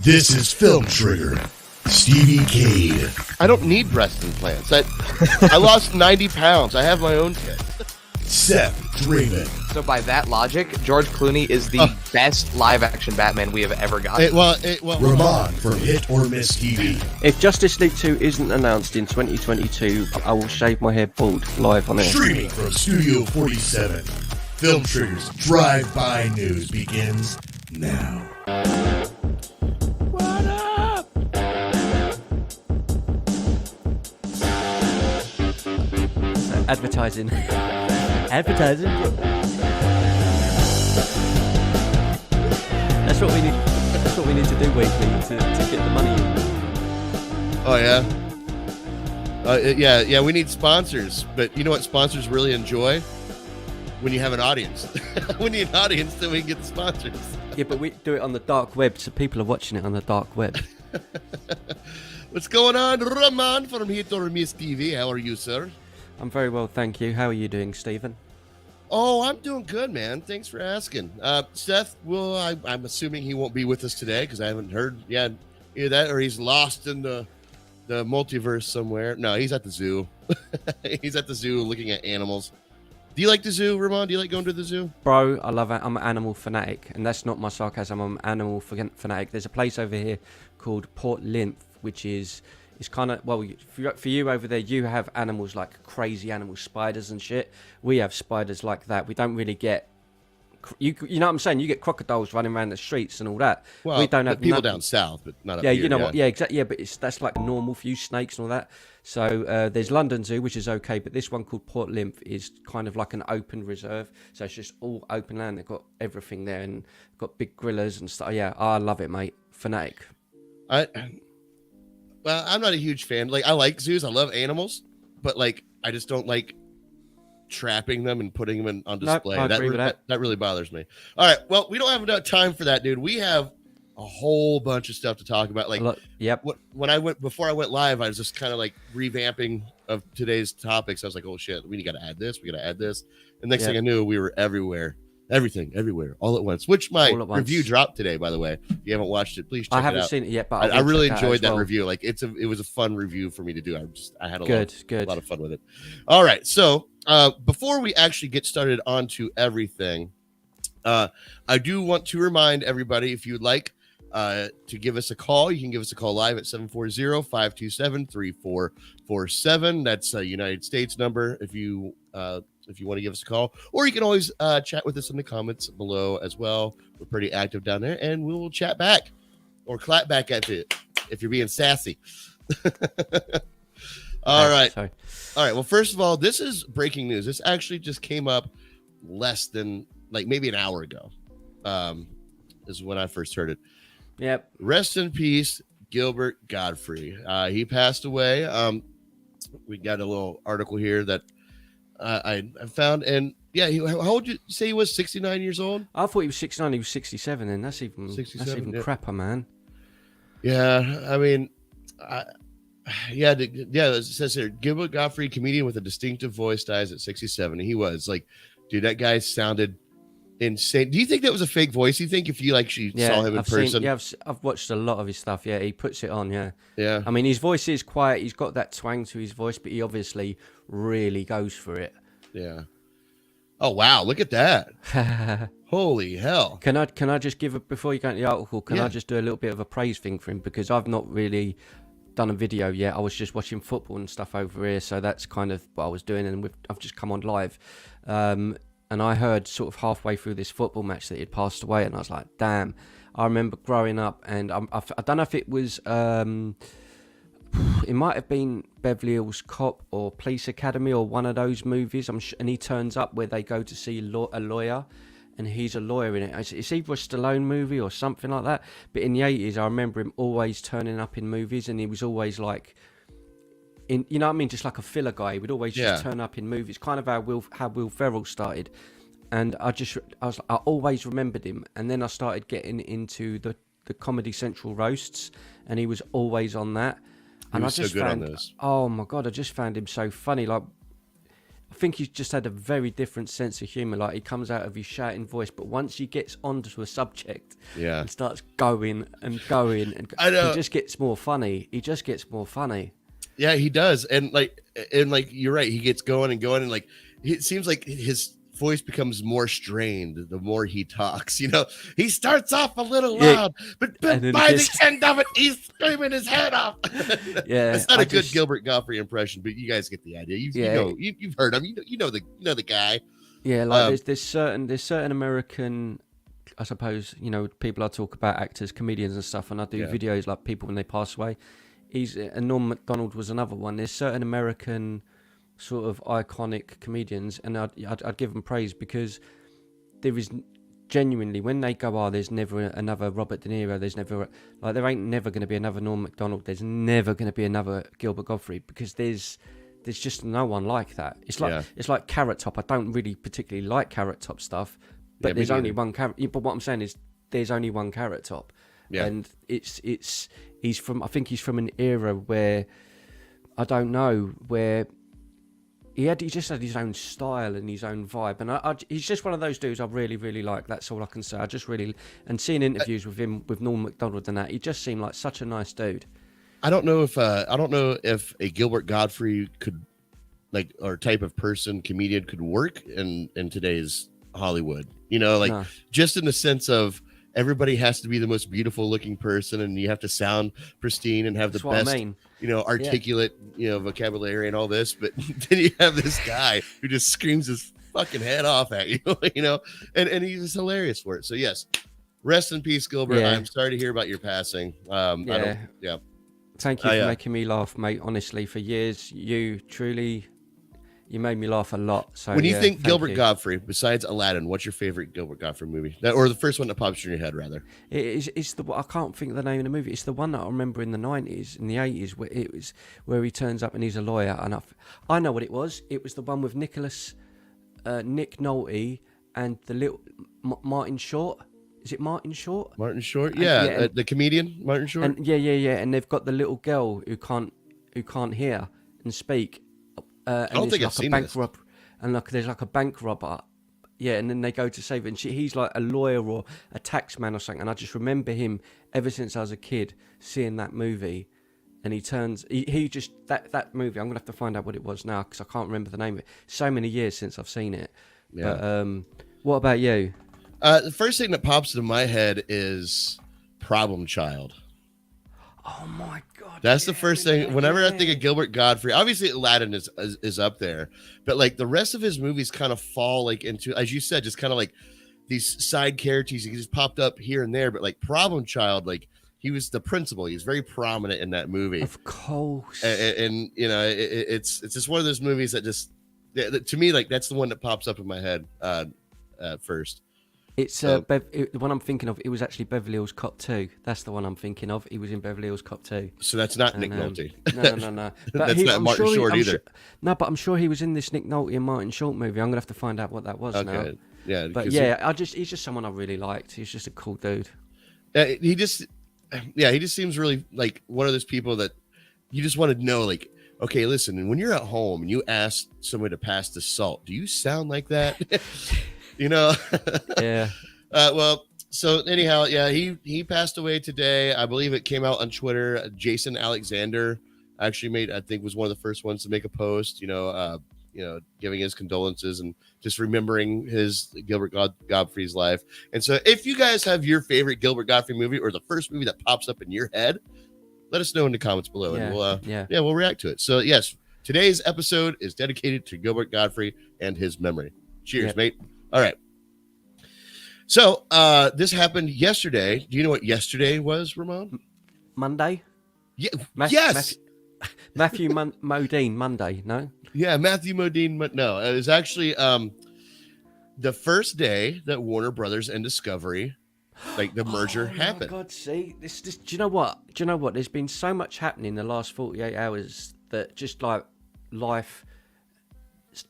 This is Film Trigger. Stevie Cade. I don't need breast implants. I lost 90 pounds. I have my own tits. Seth Draven. So by that logic, George Clooney is the best live-action Batman we have ever gotten. Ramon from Hit or Miss TV. If Justice League 2 isn't announced in 2022, I will shave my head bald live on air. Streaming from Studio 47. Film Trigger's Drive-By News begins now. What up? Advertising. Advertising. That's what we need. That's what we need to do weekly to get the money in. Oh yeah. Yeah. We need sponsors, but you know what sponsors really enjoy? When you have an audience. We need an audience, then we can get the sponsors. Yeah, but we do it on the dark web, so people are watching it on the dark web. What's going on, Ramon from Hit or Miss TV? How are you, sir? I'm very well, thank you. How are you doing, Stephen? Oh, I'm doing good, man. Thanks for asking. Seth, I'm assuming he won't be with us today because I haven't heard either that or he's lost in the multiverse somewhere. No, he's at the zoo. He's at the zoo looking at animals. Do you like the zoo, Ramon? Do you like going to the zoo? Bro, I love it. I'm an animal fanatic, and that's not my sarcasm. I'm an animal fanatic. There's a place over here called Port Lymph, which is kind of, well, for you over there, you have animals like crazy animals, spiders and shit. We have spiders like that. We don't really get, you know what I'm saying? You get crocodiles running around the streets and all that. Well, we don't have people down south, but not up yeah, here. you know what? Yeah, exactly. Yeah, but that's like normal for you, snakes and all that. So there's London Zoo, which is okay, but this one called Port Lymph is kind of like an open reserve. So it's just all open land. They've got everything there and got big gorillas and stuff. Yeah, I love it, mate. Fanatic. Well, I'm not a huge fan. Like, I like zoos. I love animals, but like, I just don't like trapping them and putting them on display. No, I agree with that really bothers me. All right. Well, we don't have enough time for that, dude. We have a whole bunch of stuff to talk about. Like, yep. Before I went live, I was just kind of like revamping of today's topics. I was like, oh shit, we got to add this. We got to add this. And next thing I knew, we were everywhere. Everything, everywhere, all at once. Which my review dropped today, by the way. If you haven't watched it, please check it out. I haven't seen it yet, but I really enjoyed that review. Like, it was a fun review for me to do. I had a lot of fun with it. All right, so before we actually get started onto everything, I do want to remind everybody, if you'd like to give us a call, you can give us a call live at 740-527-3447. That's a United States number if you want to give us a call, or you can always chat with us in the comments below as well. We're pretty active down there, and we will chat back or clap back at you if you're being sassy. All right. Well, first of all, this is breaking news. This actually just came up less than maybe an hour ago. Is when I first heard it. Yep. Rest in peace, Gilbert Gottfried. He passed away. We got a little article here that I found, and how old did you say he was? 69 years old? I thought he was 69. He was 67, and that's even crapper, man. Yeah, I mean, it says here, Gilbert Gottfried, comedian with a distinctive voice, dies at 67. He was like, dude, that guy sounded insane. Do you think that was a fake voice? Do you think if you saw him in person? I've watched a lot of his stuff. Yeah, he puts it on. Yeah. I mean, his voice is quiet. He's got that twang to his voice, but he obviously really goes for it. Yeah. Oh wow! Look at that. Holy hell! Can I just before you go into the article? Can I just do a little bit of a praise thing for him, because I've not really done a video yet. I was just watching football and stuff over here, so that's kind of what I was doing, and I've just come on live. And I heard sort of halfway through this football match that he'd passed away, and I was like, damn. I remember growing up, and I don't know if it was, it might have been Beverly Hills Cop or Police Academy or one of those movies. And he turns up where they go to see a lawyer, and he's a lawyer in it. It's either a Stallone movie or something like that. But in the 80s, I remember him always turning up in movies, and he was always like, you know what I mean, just like a filler guy. He would always just turn up in movies, kind of how Will Ferrell started. And I always remembered him. And then I started getting into the Comedy Central roasts, and he was always on that. And he was so good on those. Oh my god, I just found him so funny. Like, I think he's just had a very different sense of humor. Like, he comes out of his shouting voice, but once he gets onto a subject, Yeah, and starts going and going, and I know. he just gets more funny. He just gets more funny. Yeah, he does, and like you're right. He gets going and going, and like it seems like his voice becomes more strained the more he talks. You know, he starts off a little loud, but by the end of it, he's screaming his head off. Yeah, it's not a good Gilbert Gottfried impression, but you guys get the idea. You've heard him. You know the guy. Yeah, like there's certain American, I suppose, you know, people I talk about, actors, comedians and stuff, and I do videos like people when they pass away. And Norm Macdonald was another one. There's certain American sort of iconic comedians, and I'd give them praise, because there is genuinely, when they go, there's never another Robert De Niro, there ain't never going to be another Norm Macdonald, there's never going to be another Gilbert Gottfried, because there's just no one like that. It's like Carrot Top. I don't really particularly like Carrot Top stuff, but there's only one Carrot. But what I'm saying is, there's only one Carrot Top. Yeah. And he's from an era where, I don't know, where he just had his own style and his own vibe, and he's just one of those dudes I really, really like. That's all I can say. I just really, and seeing interviews with him, with Norm Macdonald and that, he just seemed like such a nice dude. I don't know if a Gilbert Gottfried could, like, or type of person, comedian, could work in today's Hollywood. You know, like, just in the sense of, everybody has to be the most beautiful looking person, and you have to sound pristine and have the best, you know, articulate, you know, vocabulary and all this. But then you have this guy who just screams his fucking head off at you, you know, and he's hilarious for it. So yes, rest in peace, Gilbert. I'm sorry to hear about your passing. Thank you for making me laugh, mate. Honestly, for years, you made me laugh a lot. So when you think Gilbert Gottfried, besides Aladdin, what's your favorite Gilbert Gottfried movie? Or the first one that pops in your head, rather? It's I can't think of the name of the movie. It's the one that I remember in the 90s, in the 80s, where he turns up and he's a lawyer. And I know what it was. It was the one with Nick Nolte and the little Martin Short. Is it Martin Short? Martin Short, yeah, the comedian Martin Short. And and they've got the little girl who can't hear and speak. I don't think I've seen this. And there's like a bank robber, and then they go to save it, and he's like a lawyer or a tax man or something. And I just remember him ever since I was a kid seeing that movie, and he just that movie. I'm gonna have to find out what it was now, because I can't remember the name of it. So many years since I've seen it. Yeah. But what about you? The first thing that pops into my head is Problem Child. Oh my God! That's the first thing. Whenever I think of Gilbert Gottfried, obviously Aladdin is up there, but like the rest of his movies kind of fall like into, as you said, just kind of like these side characters. He just popped up here and there, but like Problem Child, like he was the principal. He was very prominent in that movie. Of course. And you know, it's just one of those movies that just, to me, like that's the one that pops up in my head first. It's the one I'm thinking of. It was actually Beverly Hills Cop 2. That's the one I'm thinking of. He was in Beverly Hills Cop 2. So that's not Nick Nolte. No. That's not Martin Short either. No, but I'm sure he was in this Nick Nolte and Martin Short movie. I'm gonna have to find out what that was now. Yeah, but he's just someone I really liked. He's just a cool dude. He just seems really like one of those people that you just want to know, like, okay, listen, and when you're at home and you ask someone to pass the salt, do you sound like that? You know? Yeah. Well, so anyhow, he passed away today. I believe it came out on Twitter. Jason Alexander actually was one of the first ones to make a post, giving his condolences and just remembering his Gilbert Gottfried's life. And so if you guys have your favorite Gilbert Gottfried movie or the first movie that pops up in your head, let us know in the comments below, and we'll react to it. So yes, today's episode is dedicated to Gilbert Gottfried and his memory. Cheers, mate. All right. So this happened yesterday. Do you know what yesterday was, Ramon? Monday. Yeah. Yes. Matthew Modine. Monday. No. Yeah, Matthew Modine. No, it was actually the first day that Warner Brothers and Discovery, like the merger, happened. Oh my God! See, this. Do you know what? There's been so much happening in the last 48 hours that just like life.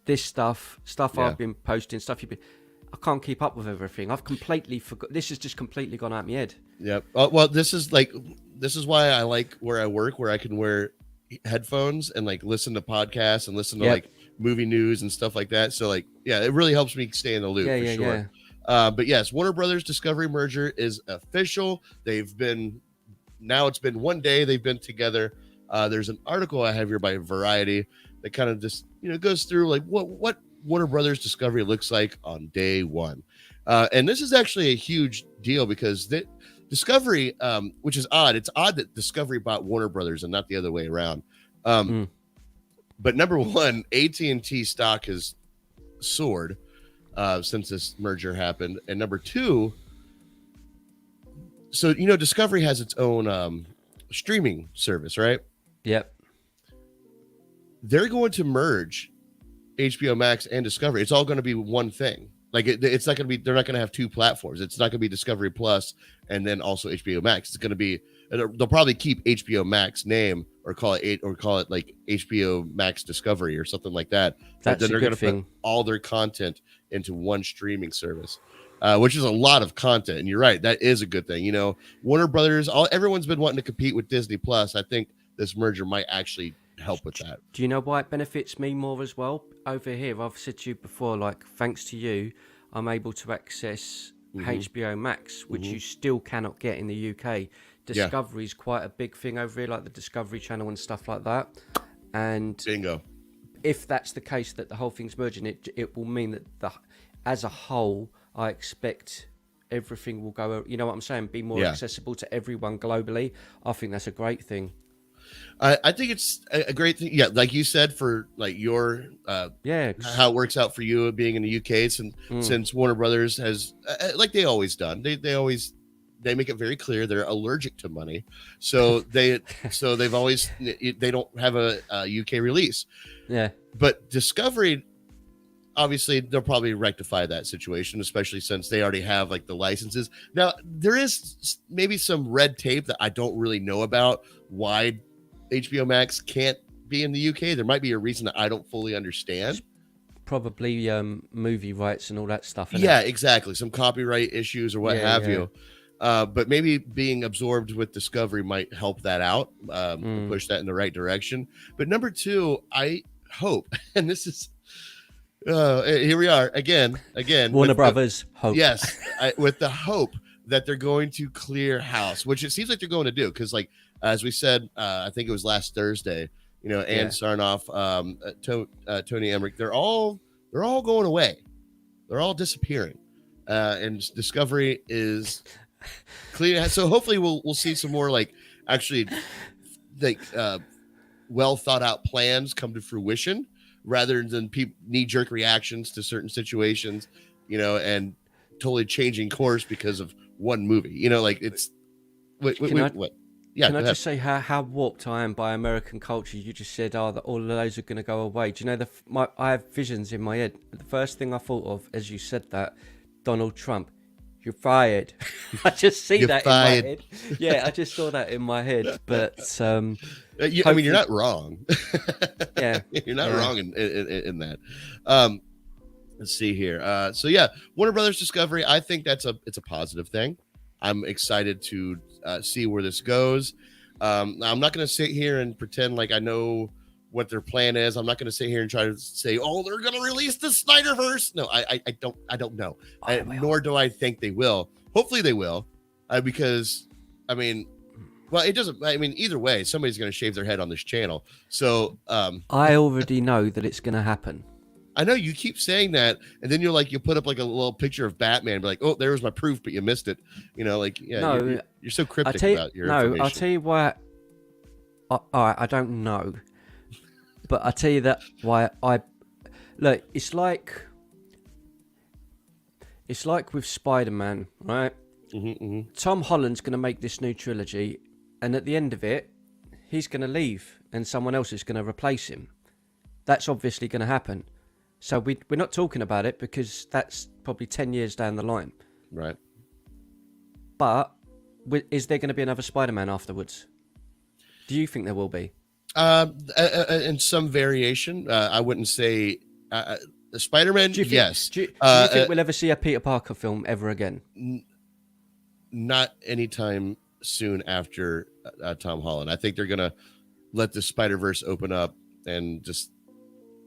This stuff I've been posting, stuff you've been. I can't keep up with everything. I've completely forgot. This has just completely gone out of my head. Yeah. Well, this is why I like where I work, where I can wear headphones and like listen to podcasts and listen to like movie news and stuff like that. So like, yeah, it really helps me stay in the loop for sure. But yes, Warner Brothers Discovery merger is official. It's been 1 day they've been together. There's an article I have here by Variety that kind of just, goes through like what Warner Brothers Discovery looks like on day one. And this is actually a huge deal because Discovery, which is odd. It's odd that Discovery bought Warner Brothers and not the other way around. But number one, AT&T stock has soared since this merger happened. And number two, so, Discovery has its own streaming service, right? Yep. They're going to merge HBO Max and Discovery. It's all going to be one thing. Like it's not going to be, they're not going to have two platforms. It's not going to be Discovery Plus and then also HBO Max. It's going to be, they'll probably keep HBO Max name or call it like HBO Max Discovery or something like that. That's then they're going to thing. put all their content into one streaming service, which is a lot of content. And you're right. That is a good thing. Warner Brothers, everyone's been wanting to compete with Disney Plus. I think this merger might actually help with that. Do you know why it benefits me more as well? Over here, I've said to you before, like, thanks to you, I'm able to access HBO Max, which you still cannot get in the UK. Discovery is quite a big thing over here, like the Discovery Channel and stuff like that. And bingo. If that's the case, that the whole thing's merging, it will mean that as a whole, I expect everything will go, you know what I'm saying, be more accessible to everyone globally. I think that's a great thing. I think it's a great thing. Yeah, like you said, for like your how it works out for you being in the UK, since Warner Brothers has, like they always done, they make it very clear they're allergic to money, so they've always, they don't have a UK release. Yeah, but Discovery, obviously they'll probably rectify that situation, especially since they already have like the licenses. Now there is maybe some red tape that I don't really know about why HBO Max can't be in the UK. There might be a reason that I don't fully understand. Probably movie rights and all that stuff. Yeah, exactly. Some copyright issues or what have you. But maybe being absorbed with Discovery might help that out, push that in the right direction. But number two, I hope, and this is, here we are again. Warner Brothers hope. Yes, with the hope that they're going to clear house, which it seems like they're going to do, because like, as we said, I think it was last Thursday, Ann Sarnoff, Tony Emmerich, they're all going away. They're all disappearing. And Discovery is clean. So hopefully we'll see some more like actually like well thought out plans come to fruition, rather than knee-jerk reactions to certain situations, and totally changing course because of one movie. Like it's what? Yeah, can I just say how warped I am by American culture? You just said, that all of those are going to go away. Do you know, I have visions in my head. The first thing I thought of as you said that, Donald Trump, you're fired. I just see that fired. In my head. Yeah, I just saw that in my head. But you're not wrong. Yeah, you're not wrong in that. Let's see here. So yeah, Warner Brothers Discovery. I think it's a positive thing. I'm excited to see where this goes. I'm not going to sit here and pretend like I know what their plan is. I'm not going to sit here and try to say, they're going to release the Snyderverse. No, I don't know. Nor do I think they will. Hopefully they will, because it doesn't. Either way, somebody's going to shave their head on this channel. So I already know that it's going to happen. I know you keep saying that, and then you put up like a little picture of Batman, and be like, there was my proof, but you missed it. No, you're so cryptic about your information. No, I'll tell you why. I don't know, but I'll tell you that why look. It's like with Spider-Man, right? Tom Holland's going to make this new trilogy, and at the end of it, he's going to leave, and someone else is going to replace him. That's obviously going to happen. So we're not talking about it because that's probably 10 years down the line. Right. But is there going to be another Spider-Man afterwards? Do you think there will be? In some variation. I wouldn't say Spider-Man, yes. Do you think we'll ever see a Peter Parker film ever again? Not anytime soon after Tom Holland. I think they're going to let the Spider-Verse open up and just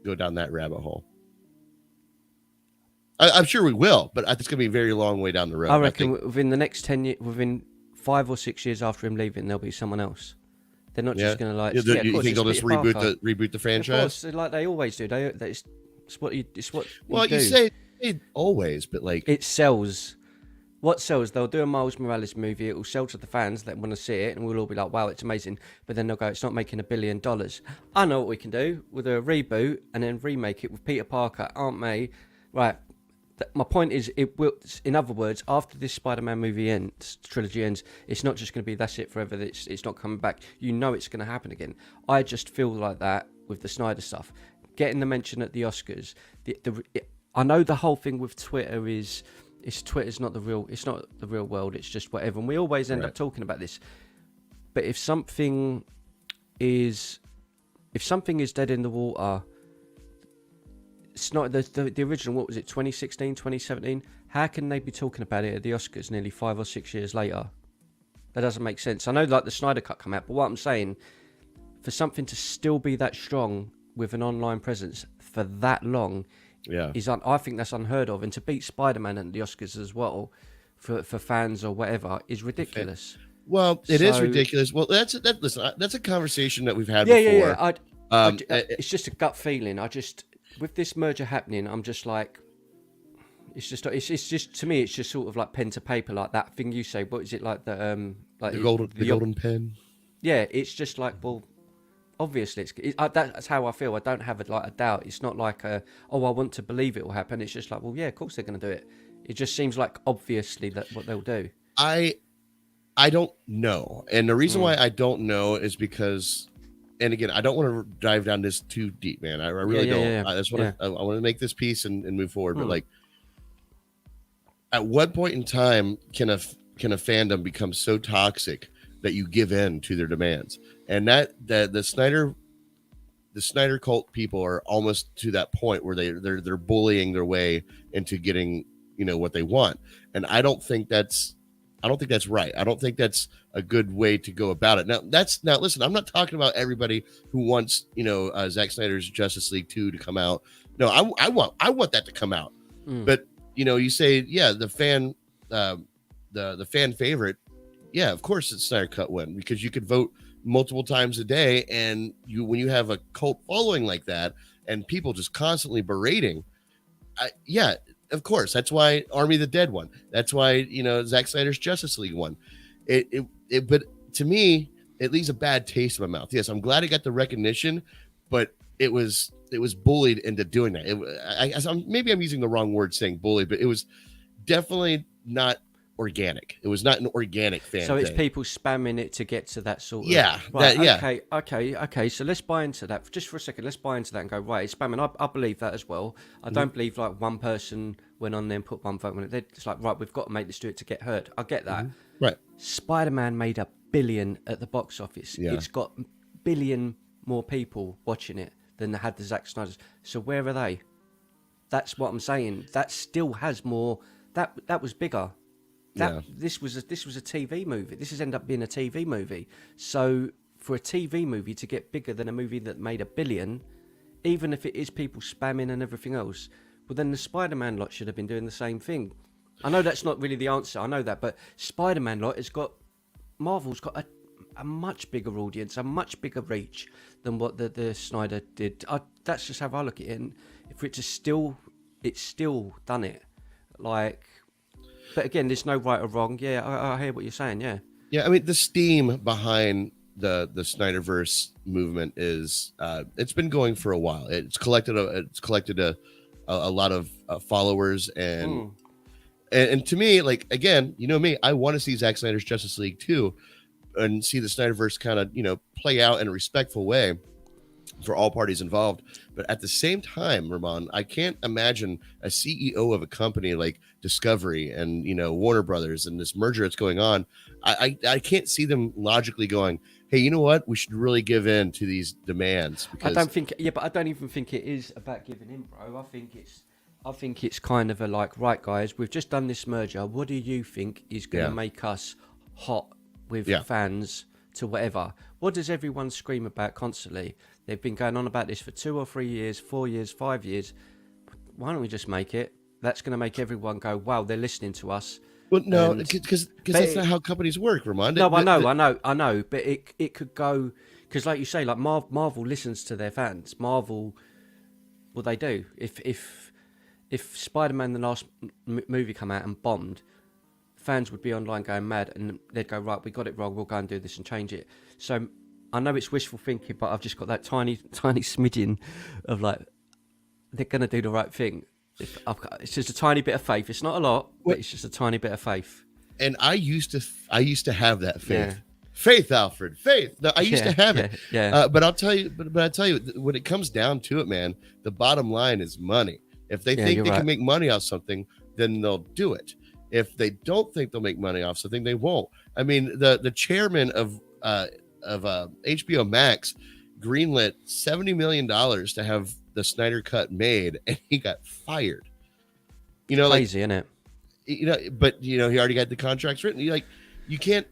go down that rabbit hole. I'm sure we will, but it's going to be a very long way down the road. I reckon within the next 10 years, within 5 or 6 years after him leaving, there'll be someone else. They're not just going to like. You think they'll just reboot the franchise? Of course, like they always do. It's what you. It's what. Well, you say always, but like it sells. What sells? They'll do a Miles Morales movie. It will sell to the fans that want to see it, and we'll all be like, "Wow, it's amazing." But then they'll go, "It's not making $1 billion." I know what we can do. We'll do a reboot and then remake it with Peter Parker, Aunt May, right? My point is, it will. In other words, after this Spider-Man movie trilogy ends, it's not just going to be that's it forever. It's not coming back. You know it's going to happen again. I just feel like that with the Snyder stuff, getting the mention at the Oscars. I know the whole thing with Twitter is, Twitter's not the real. It's not the real world. It's just whatever. And we always end up talking about this. But if something is dead in the water. It's not the original, what was it, 2016, 2017? How can they be talking about it at the Oscars nearly 5 or 6 years later? That doesn't make sense. I know like the Snyder Cut come out, but what I'm saying, for something to still be that strong with an online presence for that long, I think that's unheard of. And to beat Spider-Man at the Oscars as well, for fans or whatever, is ridiculous. Well, it is ridiculous. Well, that's a conversation that we've had before. Yeah. It's just a gut feeling. With this merger happening, I'm just like, it's just to me, it's just sort of like pen to paper, like that thing you say. What is it like the golden pen? Yeah, it's just like, well, obviously that's how I feel. I don't have a doubt. It's not like I want to believe it will happen. It's just like, well, yeah, of course they're going to do it. It just seems like obviously that what they'll do. I don't know, and the reason why I don't know is because. And again, I don't want to dive down this too deep, man. I really don't. Yeah. I just want to. I want to make this piece and move forward. But like, at what point in time can a fandom become so toxic that you give in to their demands? And that the Snyder cult people are almost to that point where they're bullying their way into getting what they want. And I don't think that's right. I don't think that's a good way to go about it. Now listen, I'm not talking about everybody who wants, Zack Snyder's Justice League 2 to come out. No, I want that to come out. But, you say, the fan favorite. Yeah, of course it's Snyder Cut win, because you could vote multiple times a day. And when you have a cult following like that and people just constantly berating, of course, that's why Army of the Dead won. That's why Zack Snyder's Justice League won. But to me, it leaves a bad taste in my mouth. Yes, I'm glad it got the recognition, but it was bullied into doing that. Maybe I'm using the wrong word saying bully, but it was definitely not organic. It was not an organic fan. So it's people spamming it to get to that sort of. Yeah. Right, Okay. So let's buy into that just for a second. Let's buy into that and go, right, it's spamming. I believe that as well. I don't believe like one person went on there and put one vote on it. They're just like, right, we've got to make this do it to get heard. I get that. Right. Spider-Man made $1 billion at the box office. Yeah. It's got 1 billion more people watching it than they had the Zack Snyder's. So where are they? That's what I'm saying. That still has more. That was bigger. This was a TV movie. This has ended up being a TV movie. So for a TV movie to get bigger than a movie that made $1 billion, even if it is people spamming and everything else, well then the Spider-Man lot should have been doing the same thing. I know that's not really the answer. I know that, but Spider-Man lot Marvel's got a much bigger audience, a much bigger reach than what the Snyder did. That's just how I look at it. And for it to it's still done it. Like. But again, there's no right or wrong. Yeah, I hear what you're saying. Yeah. Yeah, I mean, the steam behind the Snyderverse movement is it's been going for a while. It's collected a lot of followers and to me, like, again, me, I want to see Zack Snyder's Justice League 2 and see the Snyderverse kind of play out in a respectful way for all parties involved. But at the same time, Ramon, I can't imagine a CEO of a company like Discovery and Warner Brothers and this merger that's going on. I can't see them logically going, hey, you know what? We should really give in to these demands. Because but I don't even think it is about giving in, bro. I think it's kind of a like, right, guys, we've just done this merger. What do you think is going to make us hot with fans to whatever. What does everyone scream about constantly? They've been going on about this for 2 or 3 years, 4 years, 5 years. Why don't we just make it? That's going to make everyone go, wow, they're listening to us. Well, no, because that's not how companies work, Ramon. No, I know, but it could go, because like you say, like Marvel listens to their fans. Marvel, what they do, if Spider-Man the last movie come out and bombed, fans would be online going mad, and they'd go, right, we got it wrong, we'll go and do this and change it. So I know it's wishful thinking, but I've just got that tiny smidgen of like, they're going to do the right thing. It's just a tiny bit of faith. It's not a lot, but it's just a tiny bit of faith. And I used to have that faith. Yeah. Faith, Alfred. Faith. No, I used to have it. Yeah. But I'll tell you. But I tell you, when it comes down to it, man, the bottom line is money. If they think they can make money off something, then they'll do it. If they don't think they'll make money off something, they won't. I mean, the chairman of HBO Max greenlit $70 million to have the Snyder Cut made, and he got fired. You know, crazy, isn't it? You know, but you know, he already got the contracts written. You can't.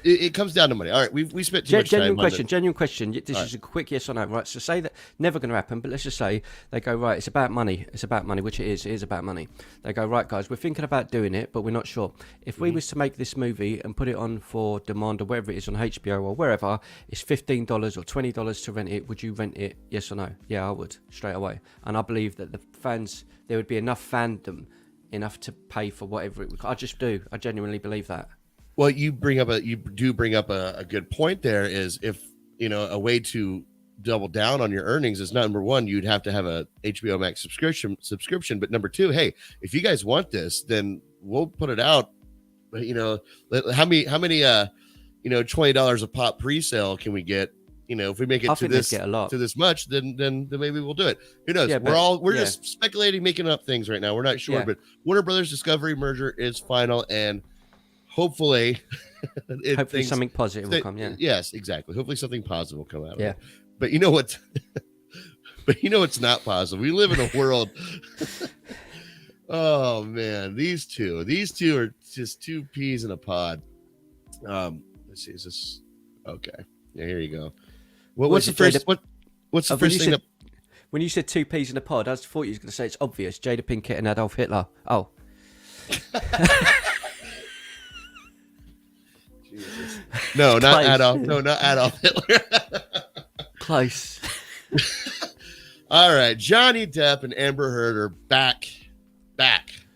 It comes down to money. All right, we spent too much time. Genuine question. This is a quick yes or no, right? So say that never going to happen, but let's just say they go, right, it's about money. It's about money, which it is. It is about money. They go, right, guys, we're thinking about doing it, but we're not sure. If we was to make this movie and put it on for demand or wherever it is on HBO or wherever, it's $15 or $20 to rent it. Would you rent it? Yes or no? Yeah, I would straight away. And I believe that the fans, there would be enough fandom, enough to pay for whatever it would. I just do. I genuinely believe that. Well, you do bring up a good point there. Is if you know a way to double down on your earnings is number one, you'd have to have a HBO Max subscription. But number two, hey, if you guys want this, then we'll put it out. You know, how many $20 a pop pre-sale can we get? You know, if we make it to this much, then maybe we'll do it. Who knows? Yeah, we're just speculating, making up things right now. We're not sure, but Warner Brothers Discovery merger is final, and hopefully something positive will come. Yeah. Yes, exactly. Hopefully something positive will come out of it. But you know what? But you know what's not positive? We live in a world. Oh man, these two are just two peas in a pod. Let's see. Is this okay? Yeah, here you go. What's the first? What's the first thing that? When you said two peas in a pod, I thought you was going to say it's obvious. Jada Pinkett and Adolf Hitler. Oh. Jesus. No, not Close. Adolf. No, not Adolf Hitler. Close. All right, Johnny Depp and Amber Heard are back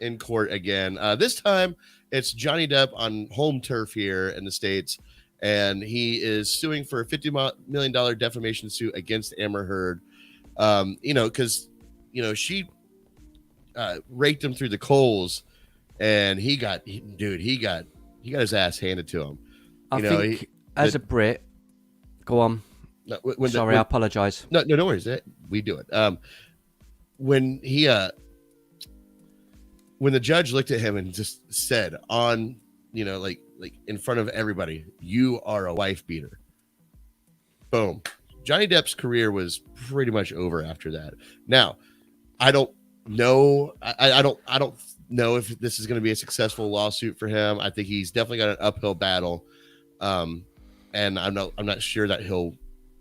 in court again. This time it's Johnny Depp on home turf here in the States, and he is suing for a $50 million defamation suit against Amber Heard. Because she raked him through the coals, and he got his ass handed to him. I think as a Brit, go on. No, I apologize. No worries. We do it. When the judge looked at him and just said on, like in front of everybody, "You are a wife beater." Boom. Johnny Depp's career was pretty much over after that. Now, I don't know. I don't know if this is going to be a successful lawsuit for him. I think he's definitely got an uphill battle. And I'm not sure that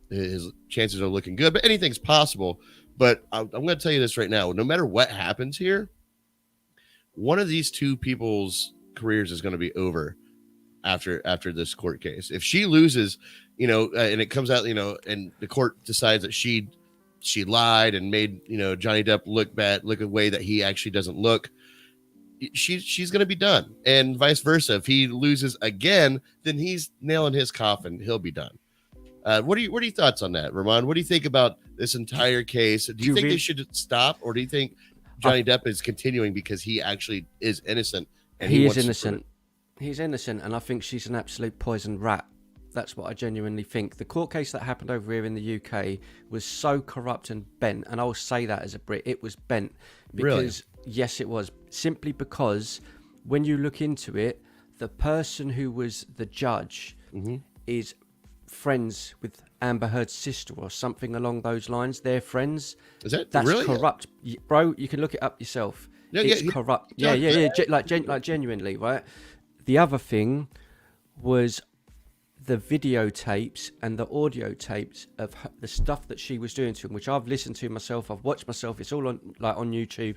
his chances are looking good, but anything's possible. But I'm going to tell you this right now. No matter what happens here, one of these two people's careers is going to be over after this court case. If she loses, and it comes out, and the court decides that she lied and made, Johnny Depp look a way that he actually doesn't look, she's going to be done. And vice versa. If he loses again, then he's nailing his coffin. He'll be done. What are your thoughts on that, Ramon? What do you think about this entire case? Do you think they should stop, or do you think Johnny Depp is continuing because he actually is innocent? And he is innocent. He's innocent, and I think she's an absolute poisoned rat. That's what I genuinely think. The court case that happened over here in the UK was so corrupt and bent, and I'll say that as a Brit, it was bent. Because, yes, it was. Simply because when you look into it, the person who was the judge is friends with Amber Heard's sister or something along those lines. They're friends. That's really corrupt, bro. You can look it up yourself. It's corrupt. Yeah. Like genuinely, right? The other thing was the videotapes and the audio tapes of the stuff that she was doing to him, which I've listened to myself, I've watched myself, it's all on YouTube,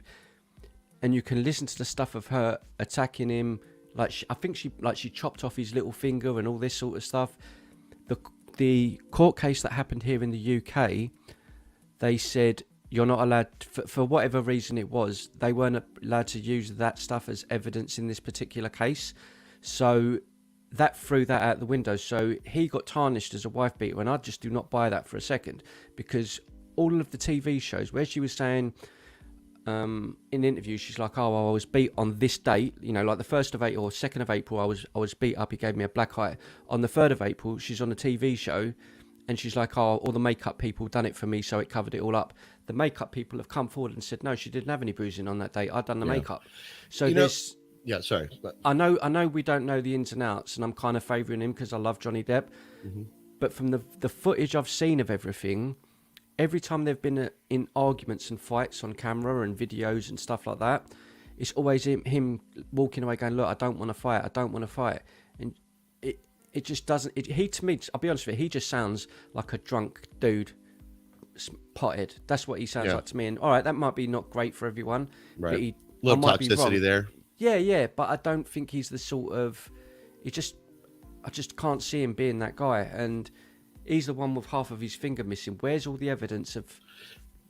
and you can listen to the stuff of her attacking him, I think she chopped off his little finger and all this sort of stuff. The court case that happened here in the UK, they said you're not allowed, for whatever reason it was, they weren't allowed to use that stuff as evidence in this particular case. So that threw that out the window. So he got tarnished as a wife beater, and I just do not buy that for a second, because all of the TV shows where she was saying in interviews, she's like, oh, I was beat on this date, like the 1st of April or 2nd of April, I was beat up, he gave me a black eye. On the 3rd of April, she's on a TV show, and she's like, oh, all the makeup people done it for me, so it covered it all up. The makeup people have come forward and said, no, she didn't have any bruising on that date, I'd done the makeup. So there's... Yeah, sorry. But... I know we don't know the ins and outs, and I'm kind of favouring him because I love Johnny Depp. Mm-hmm. But from the footage I've seen of everything, every time they've been in arguments and fights on camera and videos and stuff like that, it's always him walking away going, look, I don't want to fight. And it just doesn't... He, to me, I'll be honest with you, he just sounds like a drunk dude, potted. That's what he sounds like to me. And all right, that might be not great for everyone. Right. But a little toxicity there. Yeah, but I don't think he's the sort of... I just can't see him being that guy. And he's the one with half of his finger missing. Where's all the evidence of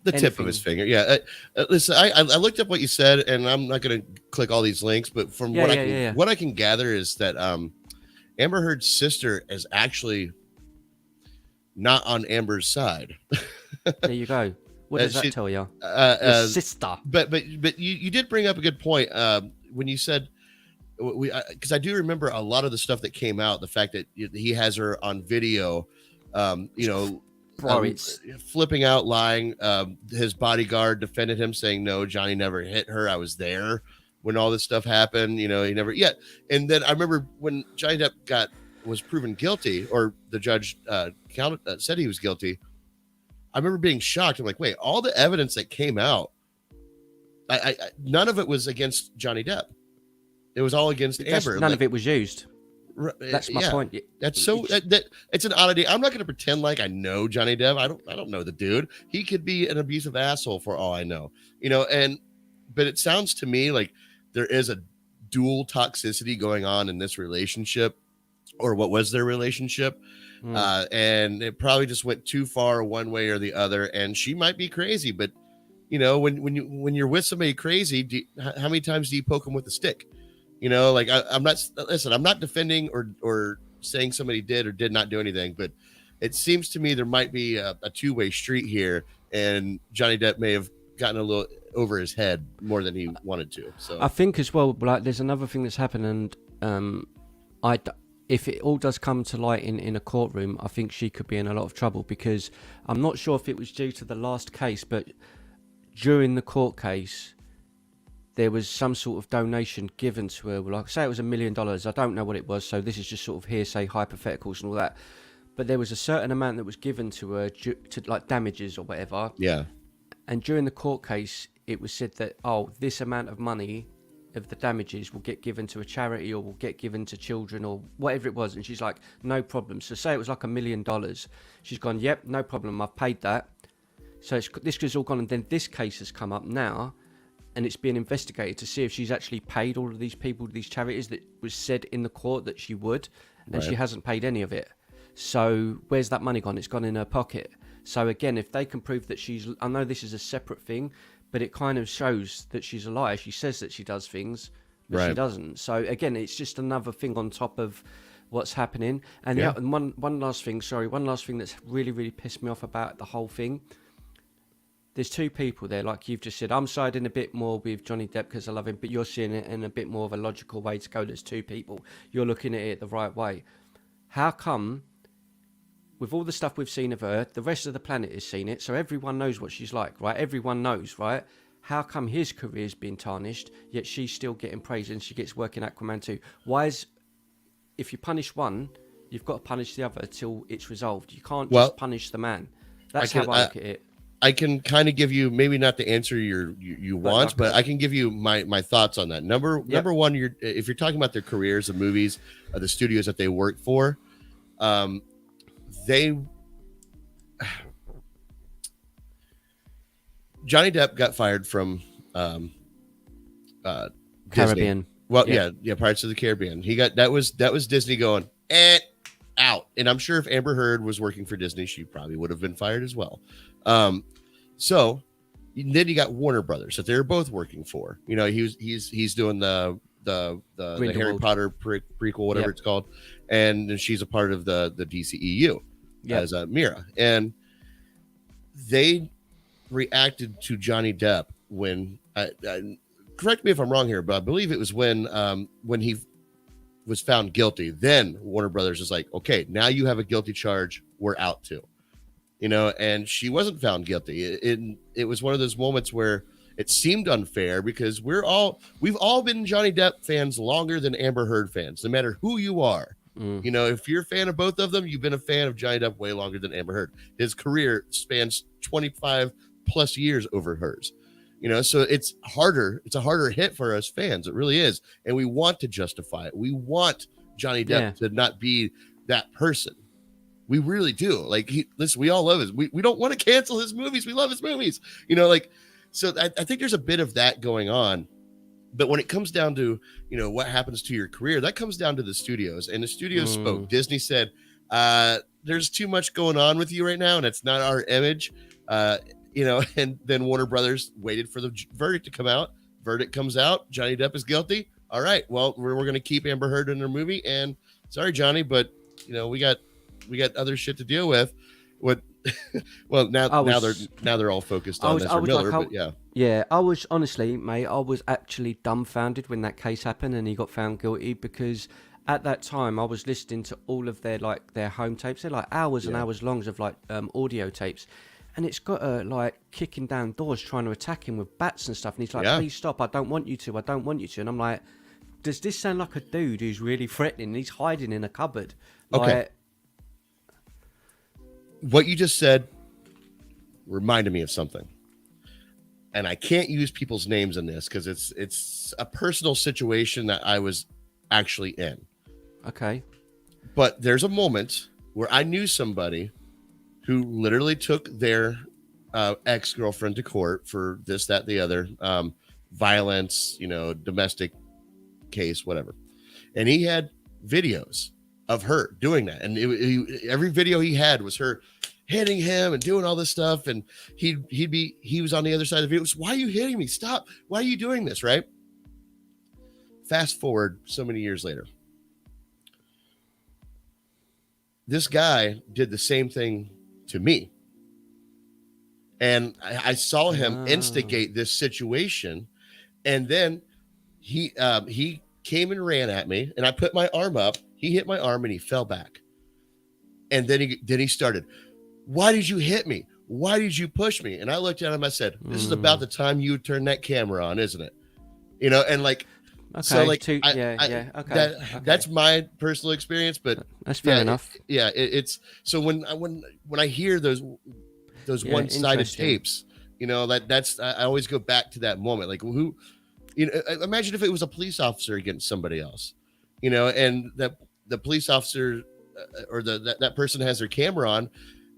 the tip of his finger? Yeah. Listen, I looked up what you said, and I'm not going to click all these links, but from what I can gather is that Amber Heard's sister is actually not on Amber's side. There you go. What does that tell you? Sister. But you did bring up a good point when you said, because I do remember a lot of the stuff that came out, the fact that he has her on video, flipping out, lying. His bodyguard defended him, saying, no, Johnny never hit her. I was there when all this stuff happened. He never yet. And then I remember when Johnny Depp was proven guilty, or the judge said he was guilty. I remember being shocked. I'm like, wait, all the evidence that came out, I none of it was against Johnny Depp. It was all against Amber. None of it was used. That's my point. That's so that it's an oddity. I'm not going to pretend like I know Johnny Depp. I don't know the dude. He could be an abusive asshole for all I know. But it sounds to me like there is a dual toxicity going on in this relationship, or what was their relationship. And it probably just went too far one way or the other. And she might be crazy, but when you're with somebody crazy, how many times do you poke them with a stick? I'm not defending or saying somebody did or did not do anything, but it seems to me there might be a two-way street here, and Johnny Depp may have gotten a little over his head more than he wanted to. So I think as well, like, there's another thing that's happened, and if it all does come to light in a courtroom, I think she could be in a lot of trouble, because I'm not sure if it was due to the last case, but during the court case, there was some sort of donation given to her. Like, say it was $1 million. I don't know what it was, so this is just sort of hearsay, hypotheticals and all that. But there was a certain amount that was given to her to like damages or whatever. Yeah. And during the court case, it was said that, this amount of money of the damages will get given to a charity or will get given to children or whatever it was. And she's like, no problem. So say it was like $1 million. She's gone, yep, no problem, I've paid that. So this has all gone, and then this case has come up now, and it's being investigated to see if she's actually paid all of these people, these charities that was said in the court that she would, and she hasn't paid any of it. So where's that money gone? It's gone in her pocket. So again, if they can prove that I know this is a separate thing, but it kind of shows that she's a liar. She says that she does things, but she doesn't. So again, it's just another thing on top of what's happening. And and one last thing that's really, really pissed me off about the whole thing. There's two people there, like you've just said. I'm siding a bit more with Johnny Depp because I love him, but you're seeing it in a bit more of a logical way to go. There's two people. You're looking at it the right way. How come, with all the stuff we've seen of her, the rest of the planet has seen it, so everyone knows what she's like, right? Everyone knows, right? How come his career's been tarnished, yet she's still getting praise and she gets work in Aquaman 2? If you punish one, you've got to punish the other till it's resolved. You can't just punish the man. That's how I look at it. I can kind of give you, maybe not the answer you want, but I can give you my thoughts on that. Number one, if you're talking about their careers, the movies, the studios that they work for, They Johnny Depp got fired from Disney. Caribbean. Well, yeah, Pirates of the Caribbean. He got that was Disney going out. And I'm sure if Amber Heard was working for Disney, she probably would have been fired as well. So then you got Warner Brothers that they're both working for. You know, he's doing the Harry Potter prequel, whatever it's called, and she's a part of the DCEU as Mira, and they reacted to Johnny Depp when correct me if I'm wrong here, but I believe it was when he was found guilty. Then Warner Brothers is like, okay, now you have a guilty charge, we're out too. You know, and she wasn't found guilty. It was one of those moments where it seemed unfair because we've all been Johnny Depp fans longer than Amber Heard fans, no matter who you are. You know, if you're a fan of both of them, you've been a fan of Johnny Depp way longer than Amber Heard. His career spans 25 plus years over hers. You know, so it's harder. It's a harder hit for us fans. It really is. And we want to justify it. We want Johnny Depp to not be that person. We really do. Like, listen, we all love his. We don't want to cancel his movies. We love his movies. You know, like, so I think there's a bit of that going on. But when it comes down to, you know, what happens to your career, that comes down to the studios. And the studios spoke. Disney said, there's too much going on with you right now, and it's not our image. You know, and then Warner Brothers waited for the verdict to come out. Verdict comes out. Johnny Depp is guilty. All right. Well, we're going to keep Amber Heard in her movie. And sorry, Johnny, but, you know, we got other shit to deal with. What? Well, now they're all focused on Ezra Miller. But yeah. I was honestly, mate, I was actually dumbfounded when that case happened and he got found guilty, because at that time I was listening to all of their home tapes. They're like hours and hours long of like audio tapes, and it's got like kicking down doors trying to attack him with bats and stuff. And he's like, "Please stop! I don't want you to. I don't want you to." And I'm like, does this sound like a dude who's really threatening? He's hiding in a cupboard. Okay. What you just said reminded me of something, and I can't use people's names in this because it's a personal situation that I was actually in. Okay. But there's a moment where I knew somebody who literally took their ex-girlfriend to court for this, that, the other, violence, you know, domestic case, whatever. And he had videos of her doing that. And every video he had was her hitting him and doing all this stuff. And he was on the other side of the video. Why are you hitting me? Stop. Why are you doing this? Right. Fast forward so many years later. This guy did the same thing to me. And I saw him instigate this situation. And then he came and ran at me, and I put my arm up. He hit my arm and he fell back. And then he started, "Why did you hit me? Why did you push me?" And I looked at him. I said, "This is about the time you turn that camera on, isn't it?" You know, and like, okay, so like, okay. That's my personal experience, but that's fair enough. It's so when I hear those one-sided tapes, you know, that's I always go back to that moment. Like, who, you know, imagine if it was a police officer against somebody else, you know, and the police officer or that person has their camera on,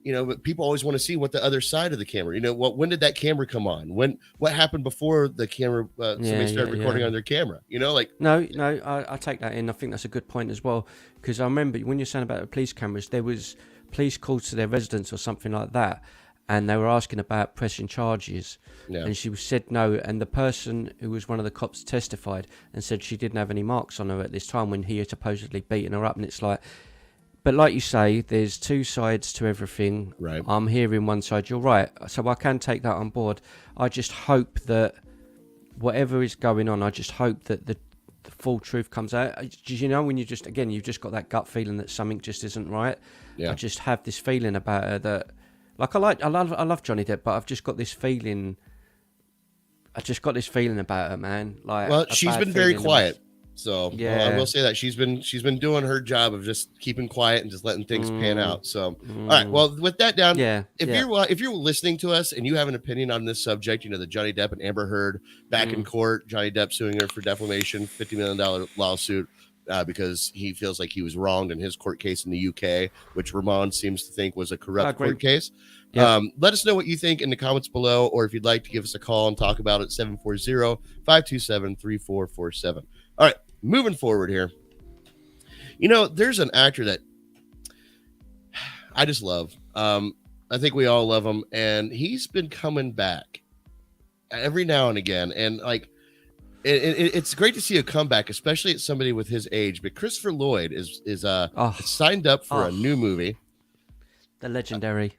you know, but people always want to see what the other side of the camera, you know, when did that camera come on? What happened before the camera, somebody started recording on their camera, you know, like. No, I take that in. I think that's a good point as well. Because I remember when you're saying about the police cameras, there was police calls to their residence or something like that. And they were asking about pressing charges. Yeah. And she said no. And the person who was one of the cops testified and said she didn't have any marks on her at this time when he had supposedly beaten her up. And it's like, but like you say, there's two sides to everything. Right. I'm hearing one side. You're right. So I can take that on board. I just hope that whatever is going on, I just hope that the full truth comes out. You know, when you've just got that gut feeling that something just isn't right. Yeah. I just have this feeling about her that, like, I love Johnny Depp, but I've just got this feeling. About her, man. Like, well, she's been very quiet. So I will say that she's been doing her job of just keeping quiet and just letting things pan out. So, all right. Well, with that down, if you're listening to us and you have an opinion on this subject, you know, the Johnny Depp and Amber Heard back in court, Johnny Depp suing her for defamation, $50 million lawsuit, because he feels like he was wronged in his court case in the UK, which Ramon seems to think was a corrupt court case. Yeah. Let us know what you think in the comments below, or if you'd like to give us a call and talk about it, 740-527-3447. All right, moving forward here. You know, there's an actor that I just love. I think we all love him, and he's been coming back every now and again. And like, it's great to see a comeback, especially at somebody with his age. But Christopher Llyod is signed up for a new movie. The legendary.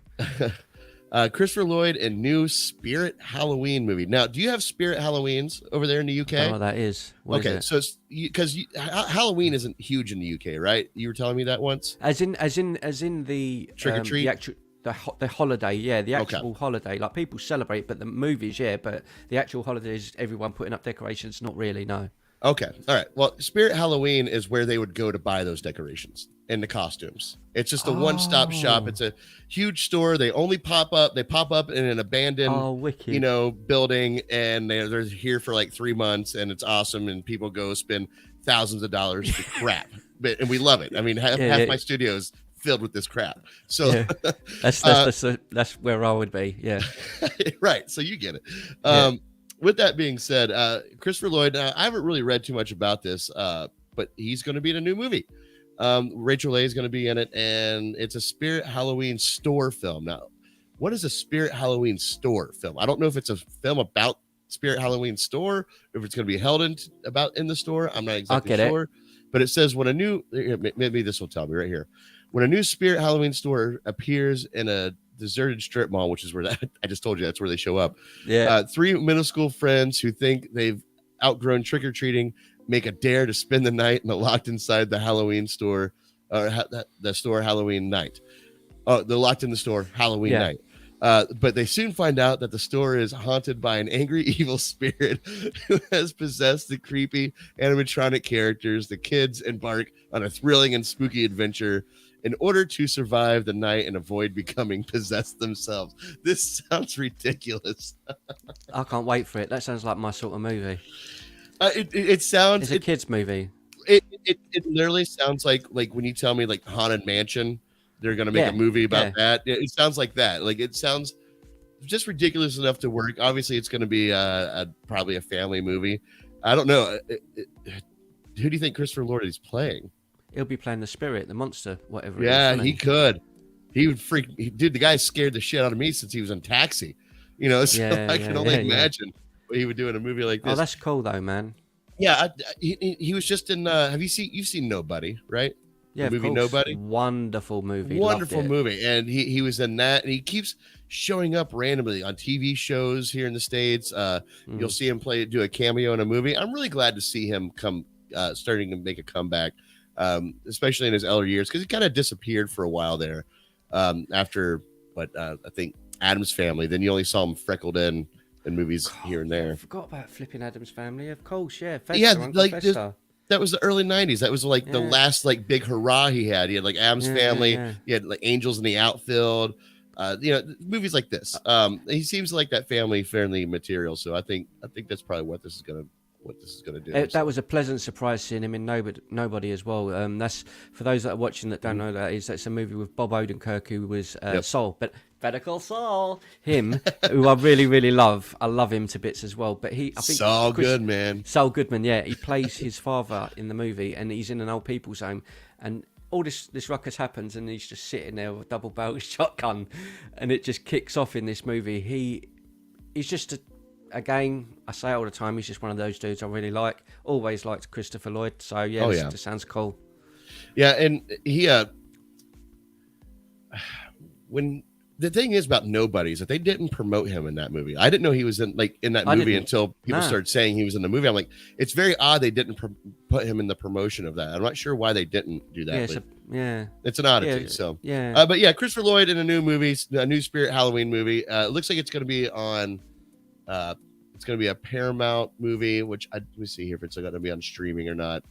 Christopher Llyod and new Spirit Halloween movie. Now, do you have Spirit Halloweens over there in the UK? I don't know what that is. What is it? So it's because Halloween isn't huge in the UK, right? You were telling me that once. As in the trick or treat, the actual the holiday, the actual holiday. Like people celebrate, but the movies, but the actual holidays, everyone putting up decorations, not really. No. Okay, all right. Well, Spirit Halloween is where they would go to buy those decorations and the costumes. It's just a one-stop shop. It's a huge store. They only pop up. They pop up in an abandoned, building, and they're here for like 3 months, and it's awesome. And people go spend thousands of dollars for crap, and we love it. I mean, half my studio is filled with this crap. So that's where I would be. Yeah, right. So you get it. With that being said, Christopher Llyod, I haven't really read too much about this, but he's going to be in a new movie. Rachel Leigh is going to be in it, and it's a Spirit Halloween store film. Now, what is a Spirit Halloween store film? I don't know if it's a film about Spirit Halloween store, if it's going to be held in the store. I'm not exactly sure. But it says when a new, maybe this will tell me right here. When a new Spirit Halloween store appears in a deserted strip mall, which is where I just told you that's where they show up. Yeah. 3 middle school friends who think they've outgrown trick-or-treating make a dare to spend the night and locked inside the Halloween store, the store Halloween night. Oh, they're locked in the store Halloween night. But they soon find out that the store is haunted by an angry evil spirit who has possessed the creepy animatronic characters. The kids embark on a thrilling and spooky adventure in order to survive the night and avoid becoming possessed themselves. This sounds ridiculous. I can't wait for it. That sounds like my sort of movie. It sounds... It's a kid's movie. It literally sounds like when you tell me like Haunted Mansion, they're going to make a movie about that. It sounds like that. Like it sounds just ridiculous enough to work. Obviously, it's going to be probably a family movie. I don't know. Who do you think Christopher Llyod is playing? He'll be playing the spirit, the monster, whatever. Yeah, he could. He would freak. Dude, the guy scared the shit out of me since he was in Taxi. You know, so I can only imagine what he would do in a movie like this. Oh, that's cool though, man. Yeah, he was just in. You've seen Nobody, right? Yeah, the movie Nobody. Wonderful movie. Wonderful movie, and he was in that, and he keeps showing up randomly on TV shows here in the States. You'll see him do a cameo in a movie. I'm really glad to see him starting to make a comeback. Especially in his elder years, because he kind of disappeared for a while there after I think Addams Family. Then you only saw him freckled in movies here and there. I forgot about flipping Addams Family. Of course, yeah. That was the early 90s. That was like the last like big hurrah he had. He had like Addams Family. He had like Angels in the Outfield. Movies like this. He seems like that family friendly material. So I think that's probably what this is gonna do. That was a pleasant surprise seeing him in Nobody as well. That's for those that are watching that don't know that's a movie with Bob Odenkirk, who was Saul, but Better Call Saul, him who I really really love. I love him to bits as well. But I think Saul Goodman. Saul Goodman, yeah, he plays his father in the movie, and he's in an old people's home, and all this ruckus happens, and he's just sitting there with a double-barreled shotgun, and it just kicks off in this movie. He's just Again, I say it all the time, he's just one of those dudes I really like. Always liked Christopher Llyod. So, this sounds cool. Yeah, and he... when the thing is about Nobody is that they didn't promote him in that movie. I didn't know he was in that movie until people started saying he was in the movie. I'm like, it's very odd they didn't put him in the promotion of that. I'm not sure why they didn't do that. It's an oddity. But Christopher Llyod in a new movie, a new Spirit Halloween movie. It looks like it's going to be on... it's going to be a Paramount movie, which let me see here if it's going to be on streaming or not.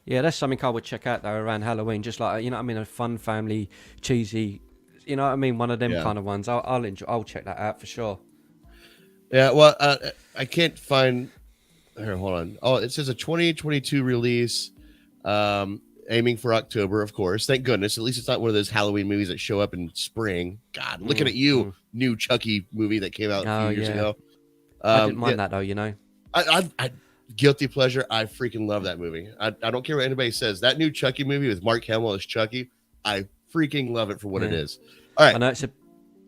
Yeah, that's something I would check out though around Halloween. Just like, you know what I mean, a fun family, cheesy, you know what I mean, one of them kind of ones. I'll check that out for sure. Yeah, well, I can't find Here, hold on. Oh, it says a 2022 release. Aiming for October, of course. Thank goodness. At least it's not one of those Halloween movies that show up in spring. God, looking at you, new Chucky movie that came out a few years ago. I didn't mind that though, you know. I guilty pleasure. I freaking love that movie. I don't care what anybody says. That new Chucky movie with Mark Hamill as Chucky, I freaking love it for what it is. All right. I know it's a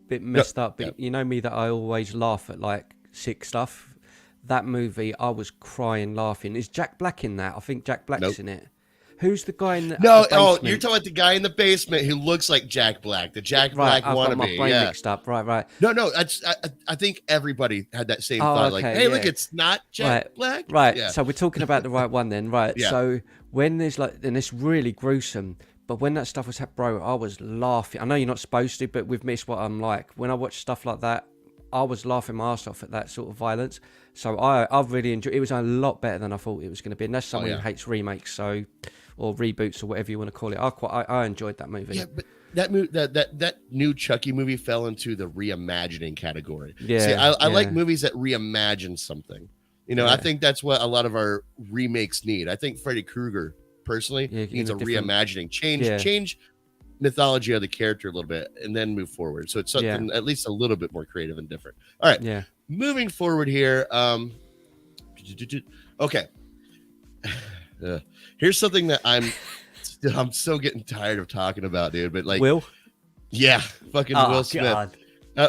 bit messed up, but you know me that I always laugh at like sick stuff. That movie, I was crying laughing. Is Jack Black in that? I think Jack Black's in it. Who's the guy in the No, the basement? you're talking about the guy in the basement who looks like Jack Black, the Jack Black I've wannabe. got my brain mixed up. Right. No, I think everybody had that same thought. Like, hey, look, it's not Jack Black. Right. Yeah. So we're talking about the right one then, right? Yeah. So when there's like, and it's really gruesome. But when that stuff was happening, bro, I was laughing. I know you're not supposed to, but we've missed what I'm like. When I watch stuff like that, I was laughing my ass off at that sort of violence. So I've really enjoyed it. It was a lot better than I thought it was going to be. And that's someone who hates remakes, or reboots, or whatever you want to call it. I enjoyed that movie. Yeah, but that new Chucky movie fell into the reimagining category. Yeah. See, I like movies that reimagine something. You know, I think that's what a lot of our remakes need. I think Freddy Krueger personally needs a reimagining. Change mythology of the character a little bit and then move forward. So it's something at least a little bit more creative and different. All right. Yeah. Moving forward here. Okay. Here's something that I'm so getting tired of talking about, dude. But like, Will Will Smith.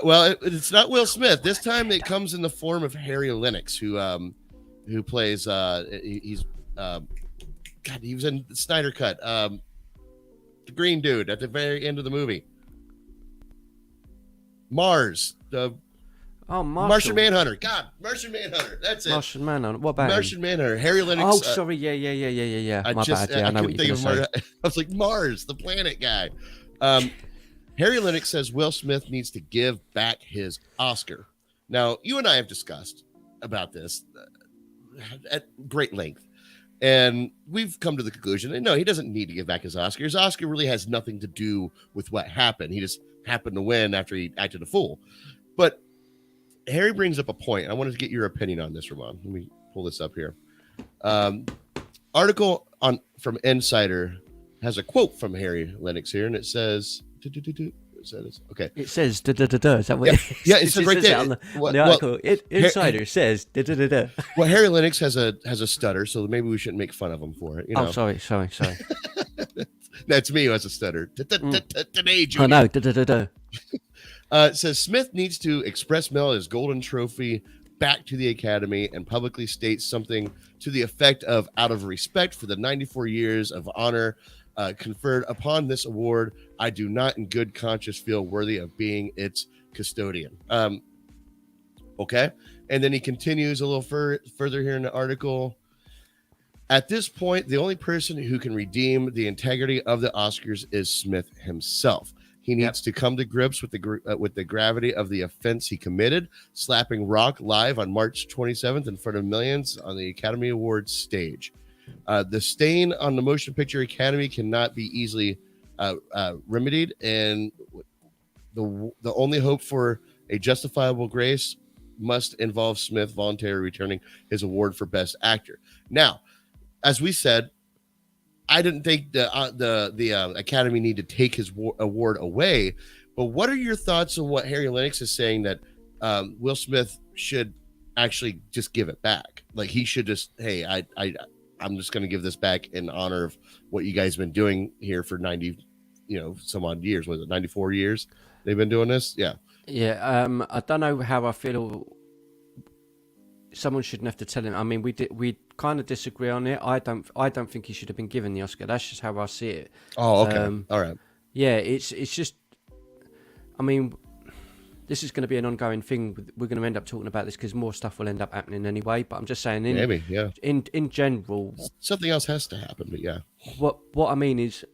Well, it's not Will Smith this time. It comes in the form of Harry Lennix, who plays. He was in the Snyder Cut. The green dude at the very end of the movie. Mars. Martian Manhunter. God, Martian Manhunter. That's it. Martian Manhunter. What about Martian Manhunter? Harry Lennix. Oh, sorry. Yeah. I My bad. Yeah, I know what you're think going of to say. I was like, Mars, the planet guy. Harry Lennix says Will Smith needs to give back his Oscar. Now, you and I have discussed about this at great length. And we've come to the conclusion that no, he doesn't need to give back his Oscar. His Oscar really has nothing to do with what happened. He just happened to win after he acted a fool. But Harry brings up a point. I wanted to get your opinion on this, Ramon. Let me pull this up here. Article from Insider has a quote from Harry Lennix here, and it says, okay. It says da da da da. Is that what? Yeah, it says right there on the article. Insider says da da da da. Well, Harry Lennix has a stutter, so maybe we shouldn't make fun of him for it. You know? Oh, sorry. That's me who has a stutter. Today, I know. Da da da da. It says Smith needs to express mail his golden trophy back to the Academy and publicly states something to the effect of, out of respect for the 94 years of honor conferred upon this award, I do not in good conscience feel worthy of being its custodian. Okay. And then he continues a little further here in the article. At this point, the only person who can redeem the integrity of the Oscars is Smith himself. He needs to come to grips with the gravity of the offense he committed, slapping Rock live on March 27th in front of millions on the Academy Awards stage. The stain on the Motion Picture Academy cannot be easily remedied, and the only hope for a justifiable grace must involve Smith voluntarily returning his award for Best Actor. Now, as we said, I didn't think the Academy need to take his award away, but what are your thoughts on what Harry Lennix is saying that Will Smith should actually just give it back? Like he should just, hey, I'm just going to give this back in honor of what you guys have been doing here for 90, some odd years. Was it 94 years they've been doing this? Yeah. Yeah. I don't know how I feel. Someone shouldn't have to tell him. I mean, we kind of disagree on it. I don't think he should have been given the Oscar. That's just how I see it. Oh, okay. All right. Yeah, it's just. I mean, this is going to be an ongoing thing. We're going to end up talking about this because more stuff will end up happening anyway. But I'm just saying, maybe, yeah. In general, something else has to happen. But yeah. What I mean is,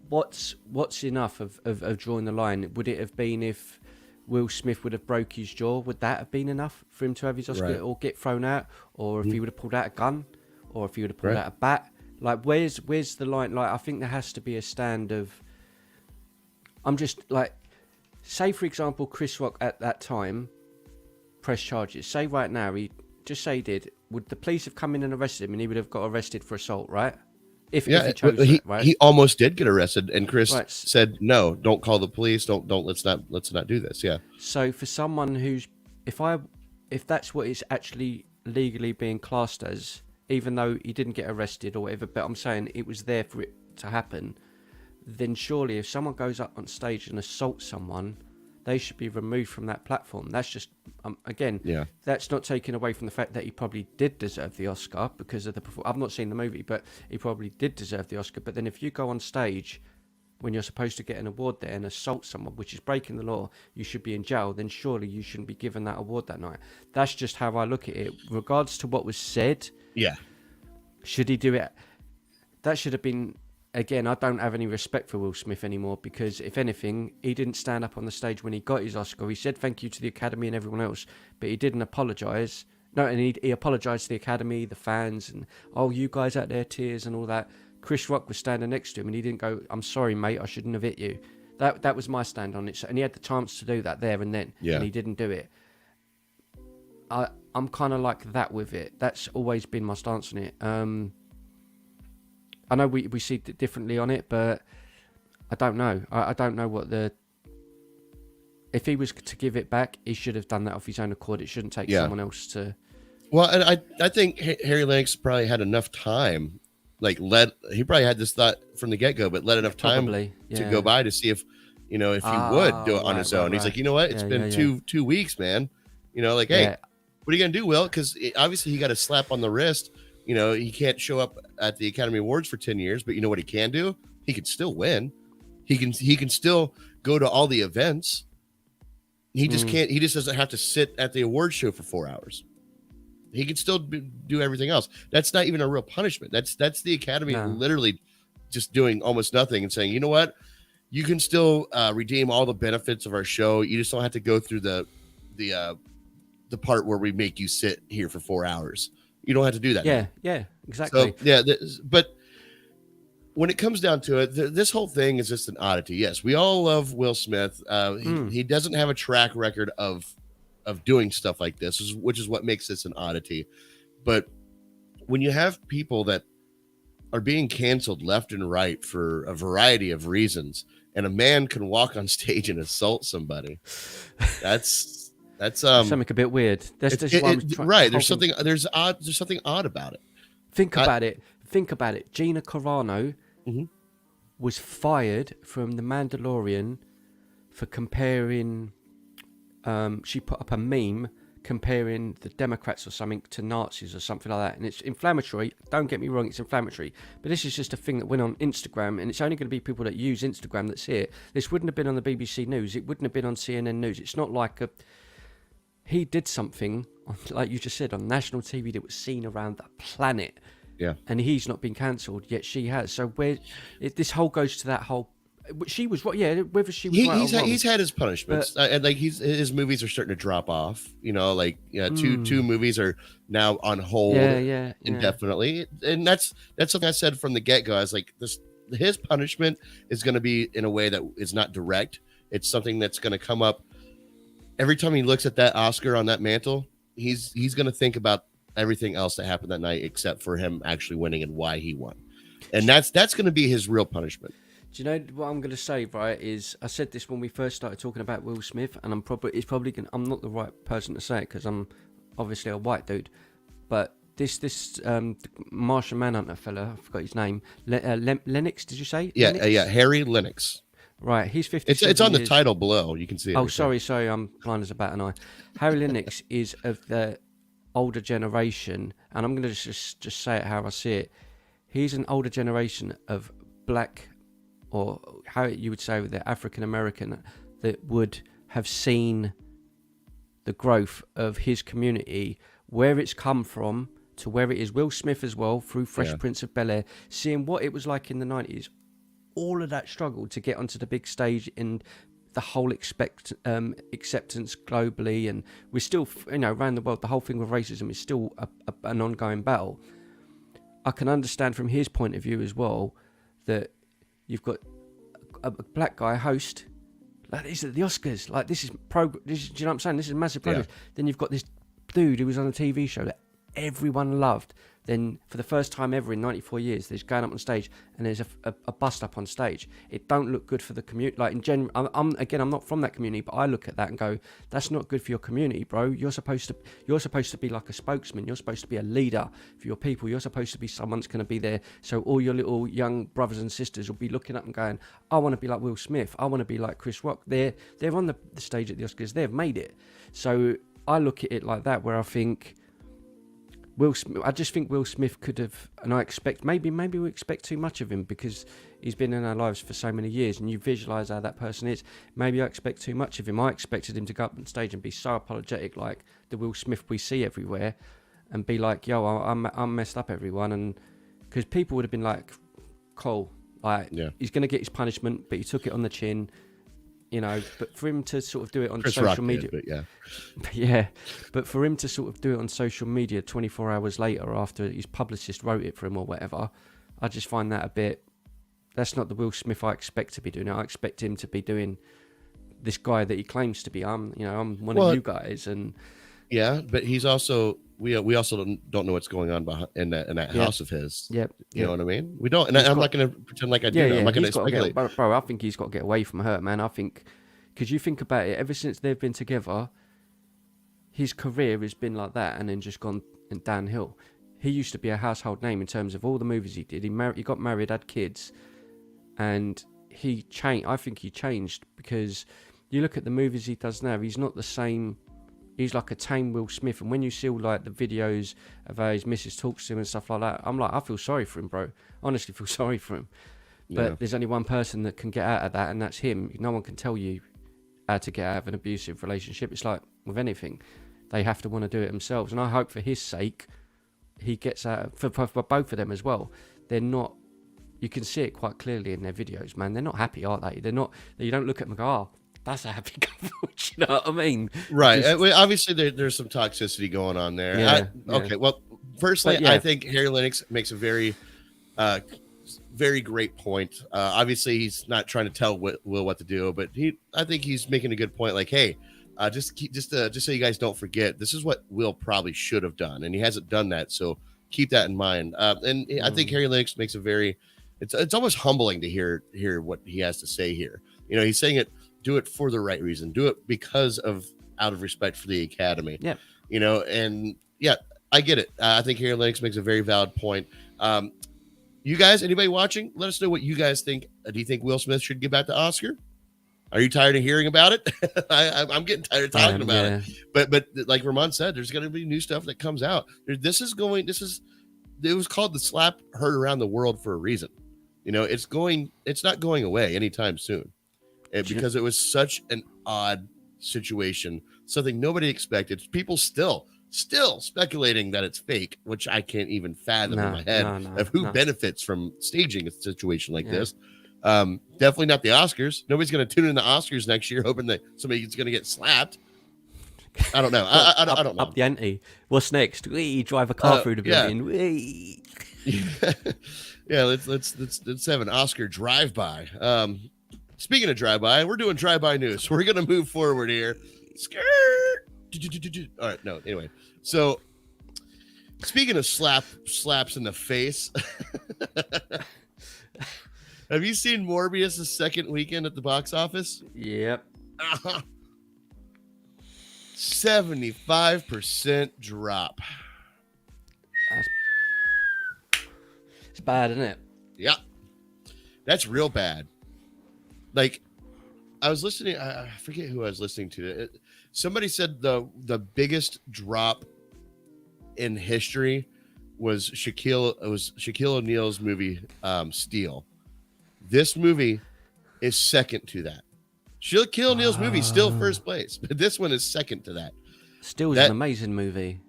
what's enough of drawing the line? Would it have been if Will Smith would have broke his jaw? Would that have been enough for him to have his Oscar or get thrown out? Or if he would have pulled out a gun? Or if he would have pulled out a bat? Like, where's the line? Like, I think there has to be a stand of... I'm just, like... Say, for example, Chris Rock at that time pressed charges. Say right now he just say he did, would the police have come in and arrested him, and he would have got arrested for assault, right? If he chose it, right? He almost did get arrested, and Chris Right. said, "No, don't call the police. Don't let's not do this." Yeah. So for someone who's, if that's what it's actually legally being classed as, even though he didn't get arrested or whatever, but I'm saying it was there for it to happen, then surely if someone goes up on stage and assaults someone, they should be removed from that platform. That's just, again, that's not taking away from the fact that he probably did deserve the Oscar because of the I've not seen the movie, but he probably did deserve the Oscar. But then if you go on stage when you're supposed to get an award there and assault someone, which is breaking the law, you should be in jail, then surely you shouldn't be given that award that night. That's just how I look at it. Regards to what was said, should he do it? That should have been... Again, I don't have any respect for Will Smith anymore because, if anything, he didn't stand up on the stage when he got his Oscar. He said thank you to the Academy and everyone else, but he didn't apologise. No, and he apologised to the Academy, the fans, and, oh, you guys out there, tears and all that. Chris Rock was standing next to him and he didn't go, I'm sorry, mate, I shouldn't have hit you. That was my stand on it. So, and he had the chance to do that there and then, and he didn't do it. I'm kind of like that with it. That's always been my stance on it. I know we see it differently on it, but I don't know. I don't know what the... If he was to give it back, he should have done that off his own accord. It shouldn't take someone else to... Well, and I think Harry Lennix probably had enough time. He probably had this thought from the get-go, but let enough time to go by to see if he would do it on his own. He's like, you know what? It's been 2 weeks, man. Hey, what are you going to do, Will? Because obviously he got a slap on the wrist. He can't show up at the Academy Awards for 10 years, but you know what he can do? He can still win. He can still go to all the events. He just can't. He just doesn't have to sit at the award show for 4 hours. He can still do everything else. That's not even a real punishment. That's the Academy literally just doing almost nothing and saying, you know what? You can still redeem all the benefits of our show. You just don't have to go through the part where we make you sit here for 4 hours. You don't have to do that. Yeah, exactly. So, but when it comes down to it, this whole thing is just an oddity. Yes, we all love Will Smith. He doesn't have a track record of doing stuff like this, which is what makes this an oddity. But when you have people that are being canceled left and right for a variety of reasons, and a man can walk on stage and assault somebody, that's something a bit weird. There's something odd about it. Think about it. Gina Carano was fired from The Mandalorian for comparing. She put up a meme comparing the Democrats or something to Nazis or something like that, and it's inflammatory. Don't get me wrong, it's inflammatory, but this is just a thing that went on Instagram, and it's only going to be people that use Instagram that see it. This wouldn't have been on the BBC News. It wouldn't have been on CNN News. It's not like he did something, like you just said, on national TV that was seen around the planet. Yeah. And he's not been cancelled, yet she has. So this whole goes to that whole... She was right, yeah, whether she was right or wrong. He's had his punishments. And his movies are starting to drop off. Two movies are now on hold indefinitely. And that's something I said from the get-go. I was like, his punishment is going to be in a way that is not direct. It's something that's going to come up every time he looks at that Oscar on that mantle. He's going to think about everything else that happened that night except for him actually winning and why he won. And that's going to be his real punishment. Do you know what I'm going to say, right, is I said this when we first started talking about Will Smith, and I'm not the right person to say it because I'm obviously a white dude, but this Martian Manhunter fella, I forgot his name, Lennix, did you say? Yeah, Lennix? Harry Lennix. Right, he's 50. It's on the title below. You can see it. Oh, sorry, I'm blind as a bat, and I. Harry Lennix is of the older generation, and I'm going to just say it how I see it. He's an older generation of black, or how you would say the African American, that would have seen the growth of his community, where it's come from to where it is. Will Smith as well, through Fresh Prince of Bel-Air, seeing what it was like in the 90s. All of that struggle to get onto the big stage and the whole acceptance globally, and we're still, around the world, the whole thing with racism is still an ongoing battle. I can understand from his point of view as well that you've got a black guy host, like these are the Oscars, like this is do you know what I'm saying? This is massive progress. Then you've got this dude who was on a TV show that everyone loved. Then for the first time ever in 94 years, there's going up on stage and there's a bust up on stage. It don't look good for the community. Like in general, I'm not from that community, but I look at that and go, that's not good for your community, bro. You're supposed to be like a spokesman. You're supposed to be a leader for your people. You're supposed to be someone that's going to be there. So all your little young brothers and sisters will be looking up and going, I want to be like Will Smith. I want to be like Chris Rock. They're on the stage at the Oscars. They've made it. So I look at it like that, where I think, I just think Will Smith could have, and I expect maybe we expect too much of him because he's been in our lives for so many years, and you visualize how that person is. Maybe I expect too much of him. I expected him to go up on stage and be so apologetic, like the Will Smith we see everywhere, and be like, "Yo, I'm messed up, everyone," and because people would have been like, "Cool, like he's gonna get his punishment, but he took it on the chin." You know, but for him to sort of do it on social media, but for him to sort of do it on social media 24 hours later after his publicist wrote it for him or whatever, I just find that a bit. That's not the Will Smith I expect to be doing. I expect him to be doing this guy that he claims to be. I'm one of you guys, and but he's also we also don't know what's going on behind in that house of his. Yep. You know what I mean? We don't, and I'm not going to pretend like I do. I'm not going to speculate. Bro, I think he's got to get away from her, man. I think, because you think about it, ever since they've been together, his career has been like that, and then just gone downhill. He used to be a household name in terms of all the movies he did. He got married, had kids, and he changed. I think he changed because you look at the movies he does now. He's not the same. He's like a tame Will Smith, and when you see all like the videos of how his missus talks to him and stuff like that, I'm like, I feel sorry for him, bro. Honestly, feel sorry for him. But there's only one person that can get out of that, and that's him. No one can tell you how to get out of an abusive relationship. It's like with anything, they have to want to do it themselves. And I hope for his sake, he gets out. For both of them as well. They're not. You can see it quite clearly in their videos, man. They're not happy, are they? They're not. You don't look at them and go, oh, that's a happy couple. You know what I mean? Right. Obviously, there's some toxicity going on there. Okay. Well, personally, I think Harry Lennix makes a very, very great point. Obviously, he's not trying to tell Will what to do, but I think he's making a good point. Like, hey, just so you guys don't forget, this is what Will probably should have done, and he hasn't done that. So keep that in mind. And I think Harry Lennix makes a very, it's almost humbling to hear what he has to say here. You know, he's saying it. Do it for the right reason. Do it because out of respect for the Academy. Yeah. You know, and I get it. I think Harry Lennix makes a very valid point. You guys, anybody watching, let us know what you guys think. Do you think Will Smith should give back the Oscar? Are you tired of hearing about it? I'm getting tired of talking about it. But like Ramon said, there's going to be new stuff that comes out. It was called the slap heard around the world for a reason. You know, it's not going away anytime soon. Because it was such an odd situation, something nobody expected. People still speculating that it's fake, which I can't even fathom in my head of who benefits from staging a situation like this. Definitely not the Oscars. Nobody's going to tune in the Oscars next year hoping that somebody's going to get slapped. I don't know. I don't know. Up the ante. What's next? We drive a car through the building. Let's have an Oscar drive-by. Speaking of drive-by, we're doing drive-by news. We're going to move forward here. Skirt. All right, no, anyway. So, speaking of slaps in the face, have you seen Morbius' second weekend at the box office? Yep. 75% drop. It's bad, isn't it? Yeah. That's real bad. Like, I was listening, I forget who I was listening to. Somebody said the biggest drop in history was Shaquille O'Neal's movie Steel. This movie is second to that. Shaquille O'Neal's movie is still first place, but this one is second to that. Steel's an amazing movie.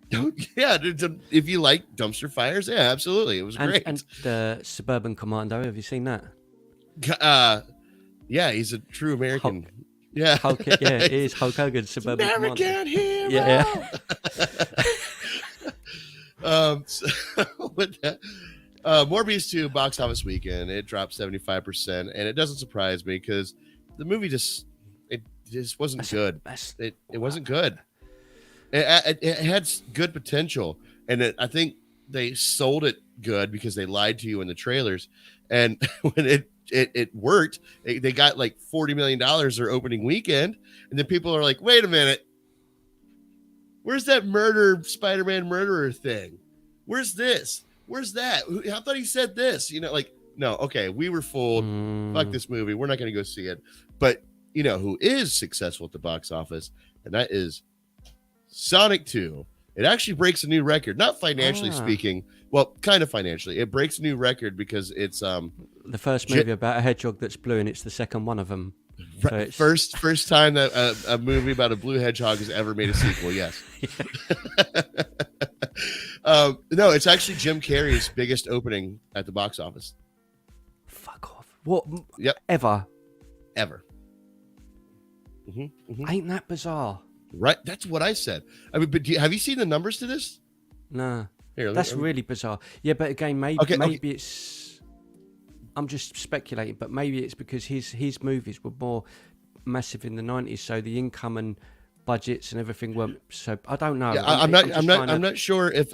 Yeah, if you like dumpster fires, yeah, absolutely. It was great. And the Suburban Commando, have you seen that? Yeah, he's a true American. It is Hulk Hogan, Suburban American hero. Yeah. With that, Morbius 2 box office weekend, it dropped 75%, and it doesn't surprise me because the movie just wasn't good. It wasn't good. It had good potential, and I think they sold it good because they lied to you in the trailers. And when it worked, they got like $40 million their opening weekend, and then people are like, "Wait a minute, where's that Spider-Man murderer thing? Where's this? Where's that? I thought he said this." Like, no, okay, we were fooled. Fuck this movie. We're not going to go see it. But you know who is successful at the box office, and that is Sonic 2. It actually breaks a new record, not financially speaking. Well, kind of financially. It breaks a new record because it's the first movie about a hedgehog that's blue, and it's the second one of them. So first time that a movie about a blue hedgehog has ever made a sequel. Yes. No, it's actually Jim Carrey's biggest opening at the box office. Fuck off. What? Yep. Ever. Ain't that bizarre? Right. That's what I said. I mean, but have you seen the numbers to this? No. That's really bizarre. Yeah, but again, maybe it's. I'm just speculating, but maybe it's because his movies were more massive in the 90s, so the income and budgets and everything weren't. So I don't know. Yeah, I'm not sure if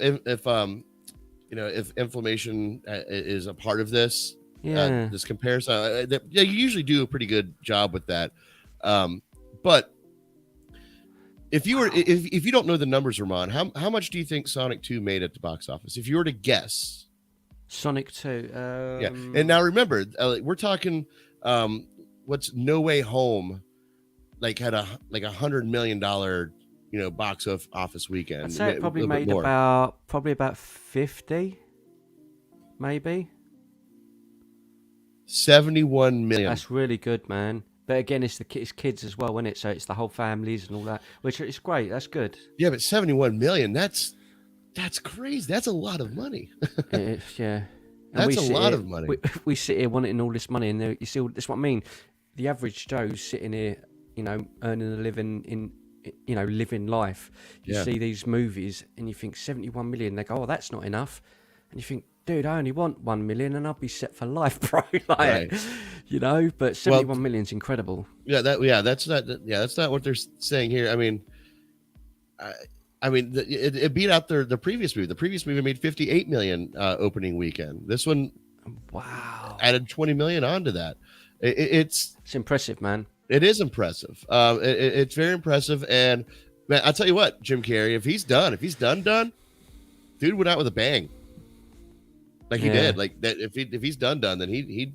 inflammation is a part of this. Yeah. This comparison. They usually do a pretty good job with that, but. If you don't know the numbers, Ramon, how much do you think Sonic 2 made at the box office? If you were to guess. Sonic 2. Yeah. And now remember, we're talking what's No Way Home like had $100 million box office weekend. I'd say it probably made about 50, maybe 71 million. That's really good, man. But again, it's kids as well, isn't it? So it's the whole families and all that, which is great. That's good. Yeah, but 71 million, that's crazy. That's a lot of money. Yeah. That's a lot of money. We sit here wanting all this money, and you see, that's what I mean. The average Joe's sitting here, earning a living living life. You see these movies, and you think 71 million. They go, "Oh, that's not enough," and you think, "Dude, I only want 1 million, and I'll be set for life, bro." Right. But 71 million's incredible. Yeah, that's not what they're saying here. I mean, it beat out the previous movie. The previous movie made 58 million opening weekend. This one, wow, added 20 million onto that. It's impressive, man. It is impressive. It's very impressive. And man, I'll tell you what, Jim Carrey, if he's done, dude went out with a bang. Like he did. Like that. If he's done, then he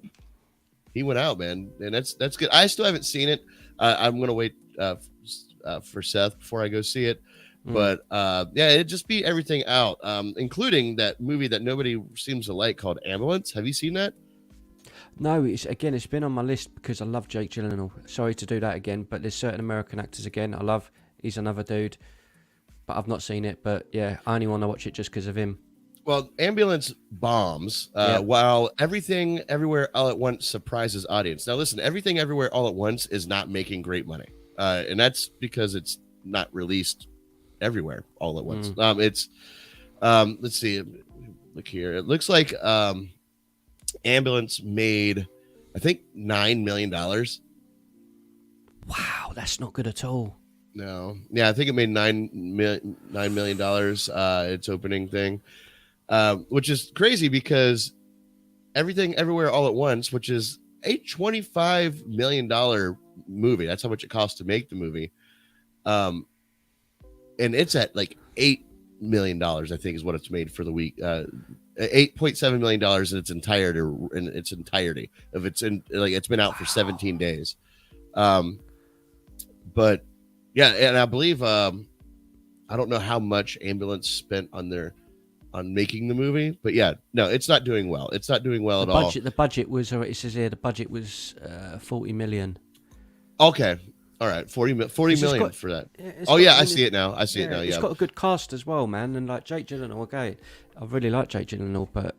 went out, man, and that's good. I still haven't seen it. I'm gonna wait for Seth before I go see it. But it'd just be everything out, including that movie that nobody seems to like called Ambulance. Have you seen that? No, it's been on my list because I love Jake Gyllenhaal. Sorry to do that again, but there's certain American actors again I love. He's another dude, but I've not seen it. But yeah, I only want to watch it just because of him. Well, Ambulance bombs while Everything Everywhere All at Once surprises audience. Now listen, Everything Everywhere All at Once is not making great money, and that's because it's not released everywhere all at once. It's let's see, look here. It looks like Ambulance made, I think, $9 million. Wow, that's not good at all. No, yeah, I think it made $9 million. Its opening thing, which is crazy because Everything Everywhere All at Once, which is a $25 million movie. That's how much it costs to make the movie. And it's at like $8 million, I think, is what it's made for the week. $8.7 million in its entirety of it's been out for 17 days. But yeah, and I believe I don't know how much Ambulance spent on making the movie, but yeah, no, it's not doing well. It's not doing well at all. The budget was, it says here, the budget was 40 million. Okay. All right, 40 million for that. I see it now. It now. It's got a good cast as well, man, and like Jake Gyllenhaal. Okay, I really like Jake Gyllenhaal, but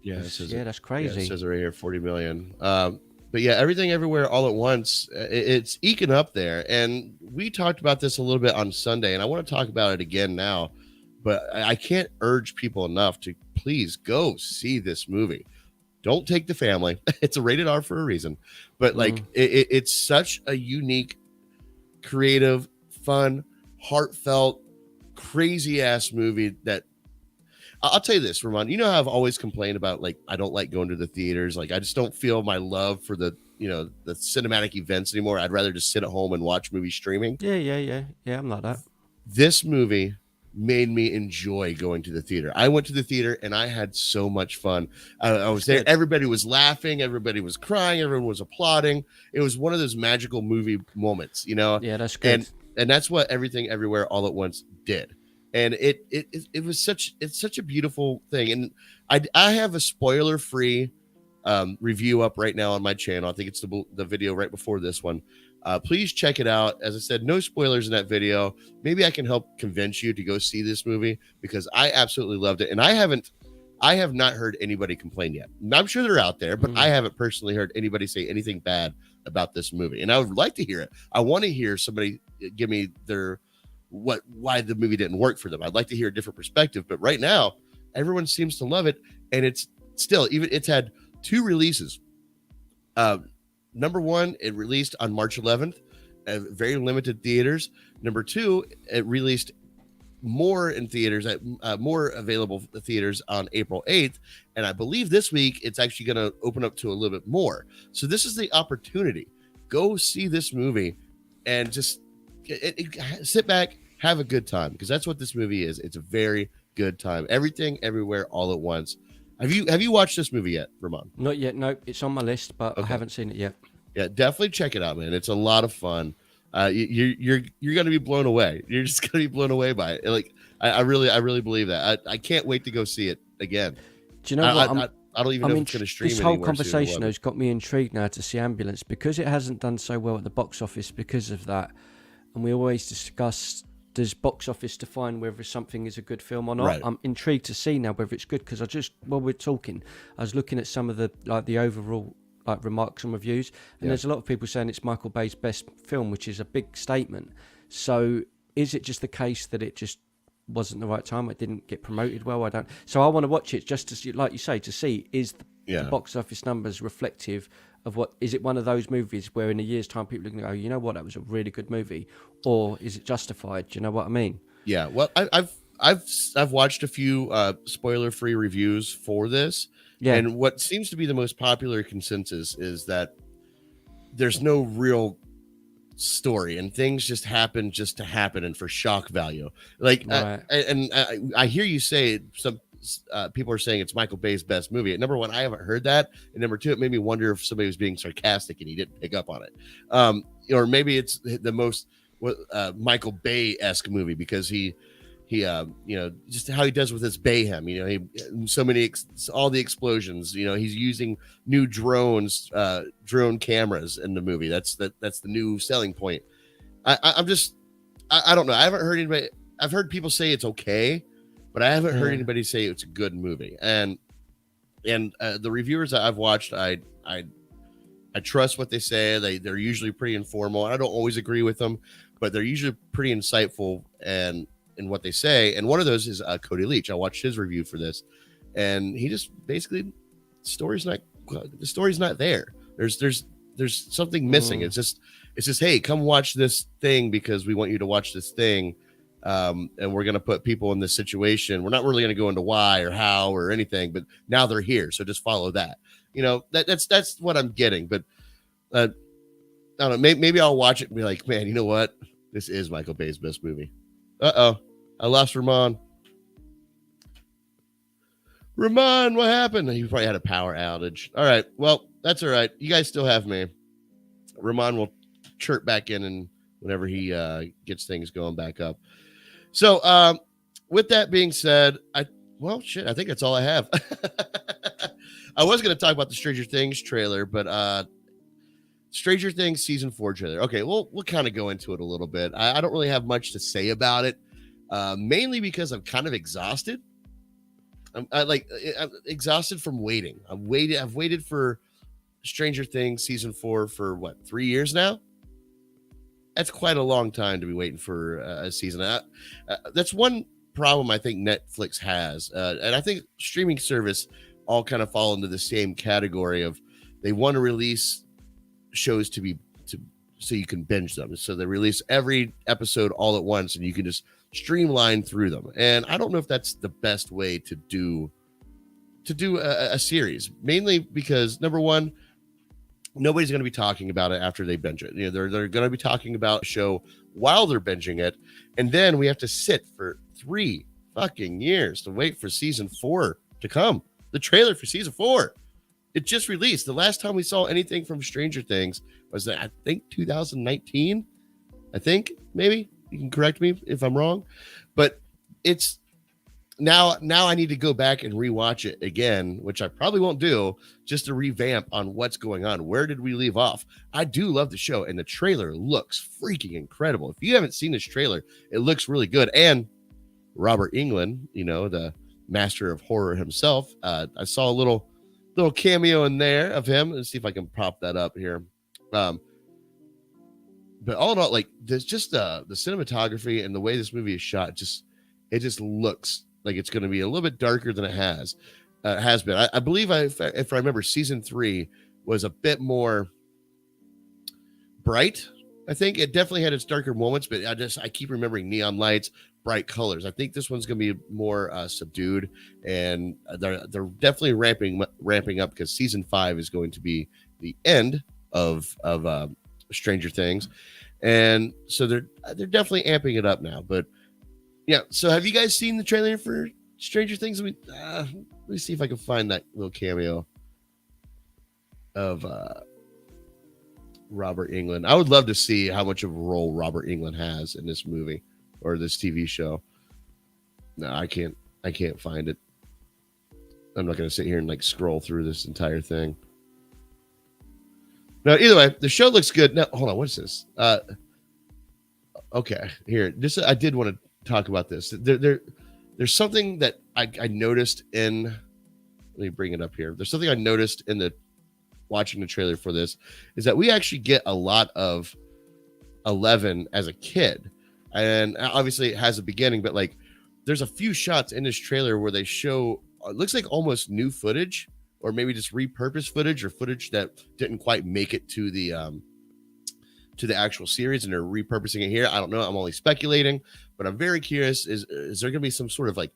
that's crazy. It says it right here, 40 million. But yeah, Everything Everywhere All at Once, it's eking up there, and we talked about this a little bit on Sunday, and I want to talk about it again now. But I can't urge people enough to please go see this movie. Don't take the family. It's a rated R for a reason, but it's such a unique, creative, fun, heartfelt, crazy ass movie that I'll tell you this, Ramon. You know how I've always complained about, like, I don't like going to the theaters. Like, I just don't feel my love for the cinematic events anymore. I'd rather just sit at home and watch movies streaming. Yeah. I'm like that. This movie made me enjoy going to the theater. I went to the theater and I had so much fun. I was there. Everybody was laughing. Everybody was crying. Everyone was applauding. It was one of those magical movie moments, you know? Yeah, that's good. And that's what Everything Everywhere All at Once did. And it was such a beautiful thing. And I have a spoiler free review up right now on my channel. I think it's the video right before this one. Please check it out. As I said, no spoilers in that video. Maybe I can help convince you to go see this movie, because I absolutely loved it. And I have not heard anybody complain yet. I'm sure they're out there, but I haven't personally heard anybody say anything bad about this movie. And I would like to hear it. I want to hear somebody give me their why the movie didn't work for them. I'd like to hear a different perspective, but right now everyone seems to love it. And it's still, it's had 2 releases. Number 1, it released on March 11th at very limited theaters. Number 2, it released more in theaters at more available theaters on April 8th. And I believe this week it's actually going to open up to a little bit more. So this is the opportunity. Go see this movie and just sit back, have a good time, because that's what this movie is. It's a very good time. Everything, Everywhere, All at Once. Have you watched this movie yet, Ramon? Not yet. No, it's on my list, but I haven't seen it yet. Yeah, definitely check it out, man. It's a lot of fun. You're gonna be blown away. You're just gonna be blown away by it. Like I really believe that. I can't wait to go see it again. Do you know what? I don't even know if it's gonna stream. This whole conversation has got me intrigued now to see Ambulance, because it hasn't done so well at the box office because of that. And we always discuss, does box office define whether something is a good film or not? Right. I'm intrigued to see now whether it's good, because while we're talking, I was looking at some of the overall remarks and reviews, and there's a lot of people saying it's Michael Bay's best film, which is a big statement. So is it just the case that it just wasn't the right time? It didn't get promoted well? So I want to watch it just to see, like you say, to see is the box office numbers reflective of what is it one of those movies where in a year's time people are going to go, you know what, that was a really good movie, or is it justified? Do you know what I mean? Yeah. Well, I've watched a few spoiler free reviews for this. Yeah. And what seems to be the most popular consensus is that there's no real story and things just happen just to happen and for shock value. Like, right. I hear you say some people are saying it's Michael Bay's best movie. Number 1, I haven't heard that. And number 2, it made me wonder if somebody was being sarcastic and he didn't pick up on it. Or maybe it's the most Michael Bay-esque movie because he just how he does with his Bayhem, all the explosions, he's using new drone cameras in the movie. That's the new selling point. I don't know. I haven't heard anybody. I've heard people say it's okay, but I haven't heard anybody say it's a good movie. And the reviewers that I've watched, I trust what they say. They're usually pretty informal. I don't always agree with them, but they're usually pretty insightful and in what they say. And one of those is Cody Leach. I watched his review for this, and he just basically the story's not there. There's something missing. It's just hey, come watch this thing because we want you to watch this thing. And we're going to put people in this situation. We're not really going to go into why or how or anything, but now they're here. So just follow that. That's what I'm getting. But I don't know. Maybe I'll watch it and be like, man, you know what? This is Michael Bay's best movie. I lost Ramon. Ramon, what happened? He probably had a power outage. All right. Well, that's all right. You guys still have me. Ramon will chirp back in and whenever he gets things going back up. So with that being said, I think that's all I have. I was going to talk about the Stranger Things trailer, but Stranger Things season 4 trailer. Okay, we'll kind of go into it a little bit. I don't really have much to say about it, mainly because I'm kind of exhausted. I'm exhausted from waiting. I've waited for Stranger Things season 4 for 3 years now. That's quite a long time to be waiting for a season. That's one problem I think Netflix has, and I think streaming service all kind of fall into the same category of they want to release shows so you can binge them. So they release every episode all at once, and you can just streamline through them. And I don't know if that's the best way to do a series, mainly because number one, nobody's going to be talking about it after they binge it. You know, they're going to be talking about a show while they're binging it, and then we have to sit for 3 fucking years to wait for season 4 to come. The trailer for season 4, it just released. The last time we saw anything from Stranger Things was, I think, 2019. I think, maybe you can correct me if I'm wrong, but it's now I need to go back and rewatch it again, which I probably won't do, just to revamp on what's going on. Where did we leave off? I do love the show, and the trailer looks freaking incredible. If you haven't seen this trailer, it looks really good. And Robert Englund, you know, the master of horror himself, I saw a little cameo in there of him. Let's see if I can pop that up here. But all in all, like, there's just the cinematography and the way this movie is shot, it just looks like it's going to be a little bit darker than it has been. I believe if I remember, season 3 was a bit more bright. I think it definitely had its darker moments, but I keep remembering neon lights, bright colors. I think this one's going to be more subdued, and they're definitely ramping up, because season 5 is going to be the end of Stranger Things, and so they're definitely amping it up now. But yeah, so have you guys seen the trailer for Stranger Things? Let me see if I can find that little cameo of Robert Englund. I would love to see how much of a role Robert Englund has in this movie or this TV show. No, I can't find it. I'm not going to sit here and like scroll through this entire thing. No, either way, the show looks good. Now, hold on, what is this? Okay, here. I did want to talk about this. There's something that I noticed in. Let me bring it up here. There's something I noticed in watching the trailer for this, is that we actually get a lot of Eleven as a kid, and obviously it has a beginning, but like there's a few shots in this trailer where they show it looks like almost new footage, or maybe just repurposed footage, or footage that didn't quite make it to the actual series, and they're repurposing it here. I don't know. I'm only speculating, but I'm very curious. Is there going to be some sort of like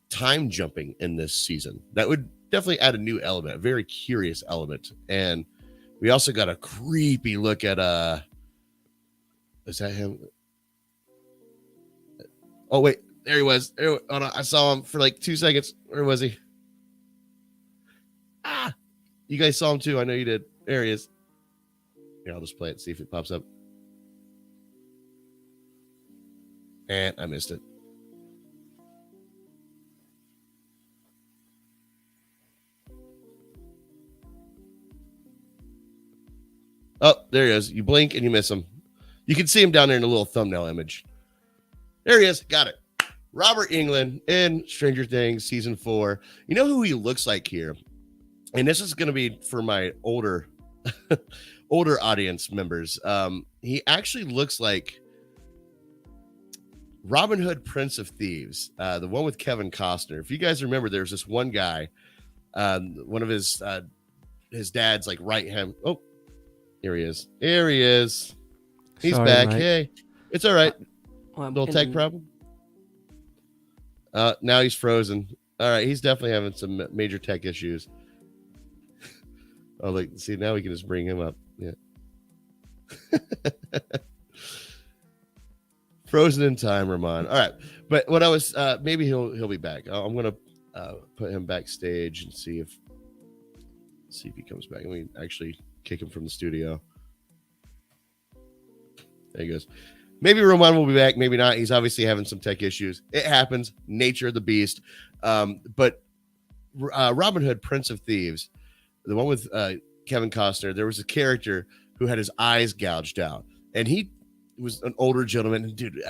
time jumping in this season? That would definitely add a new element, a very curious element. And we also got a creepy look at is that him? Oh wait, there he was. Hold on, I saw him for like 2 seconds. Where was he? You guys saw him too. I know you did. There he is. Here, I'll just play it, see if it pops up. And I missed it. Oh, there he is. You blink and you miss him. You can see him down there in the little thumbnail image. There he is. Got it. Robert Englund in Stranger Things season 4. You know who he looks like here? And this is going to be for my older audience members. He actually looks like Robin Hood, Prince of Thieves, the one with Kevin Costner. If you guys remember, there's this one guy, one of his dad's like right hand. Oh, here he is. Here he is. He's Sorry, back. mate. Hey, it's all right. Well, Little tech problem. Now he's frozen. All right, he's definitely having some major tech issues. Oh, like, see, now we can just bring him up. Yeah. Frozen in time, Ramon. All right, but what I was maybe he'll be back. I'm gonna put him backstage and see if he comes back. Let me actually kick him from the studio. There he goes. Maybe Ramon will be back. Maybe not. He's obviously having some tech issues. It happens. Nature of the beast. But Robin Hood, Prince of Thieves, the one with Kevin Costner, there was a character who had his eyes gouged out, and he was an older gentleman. And dude,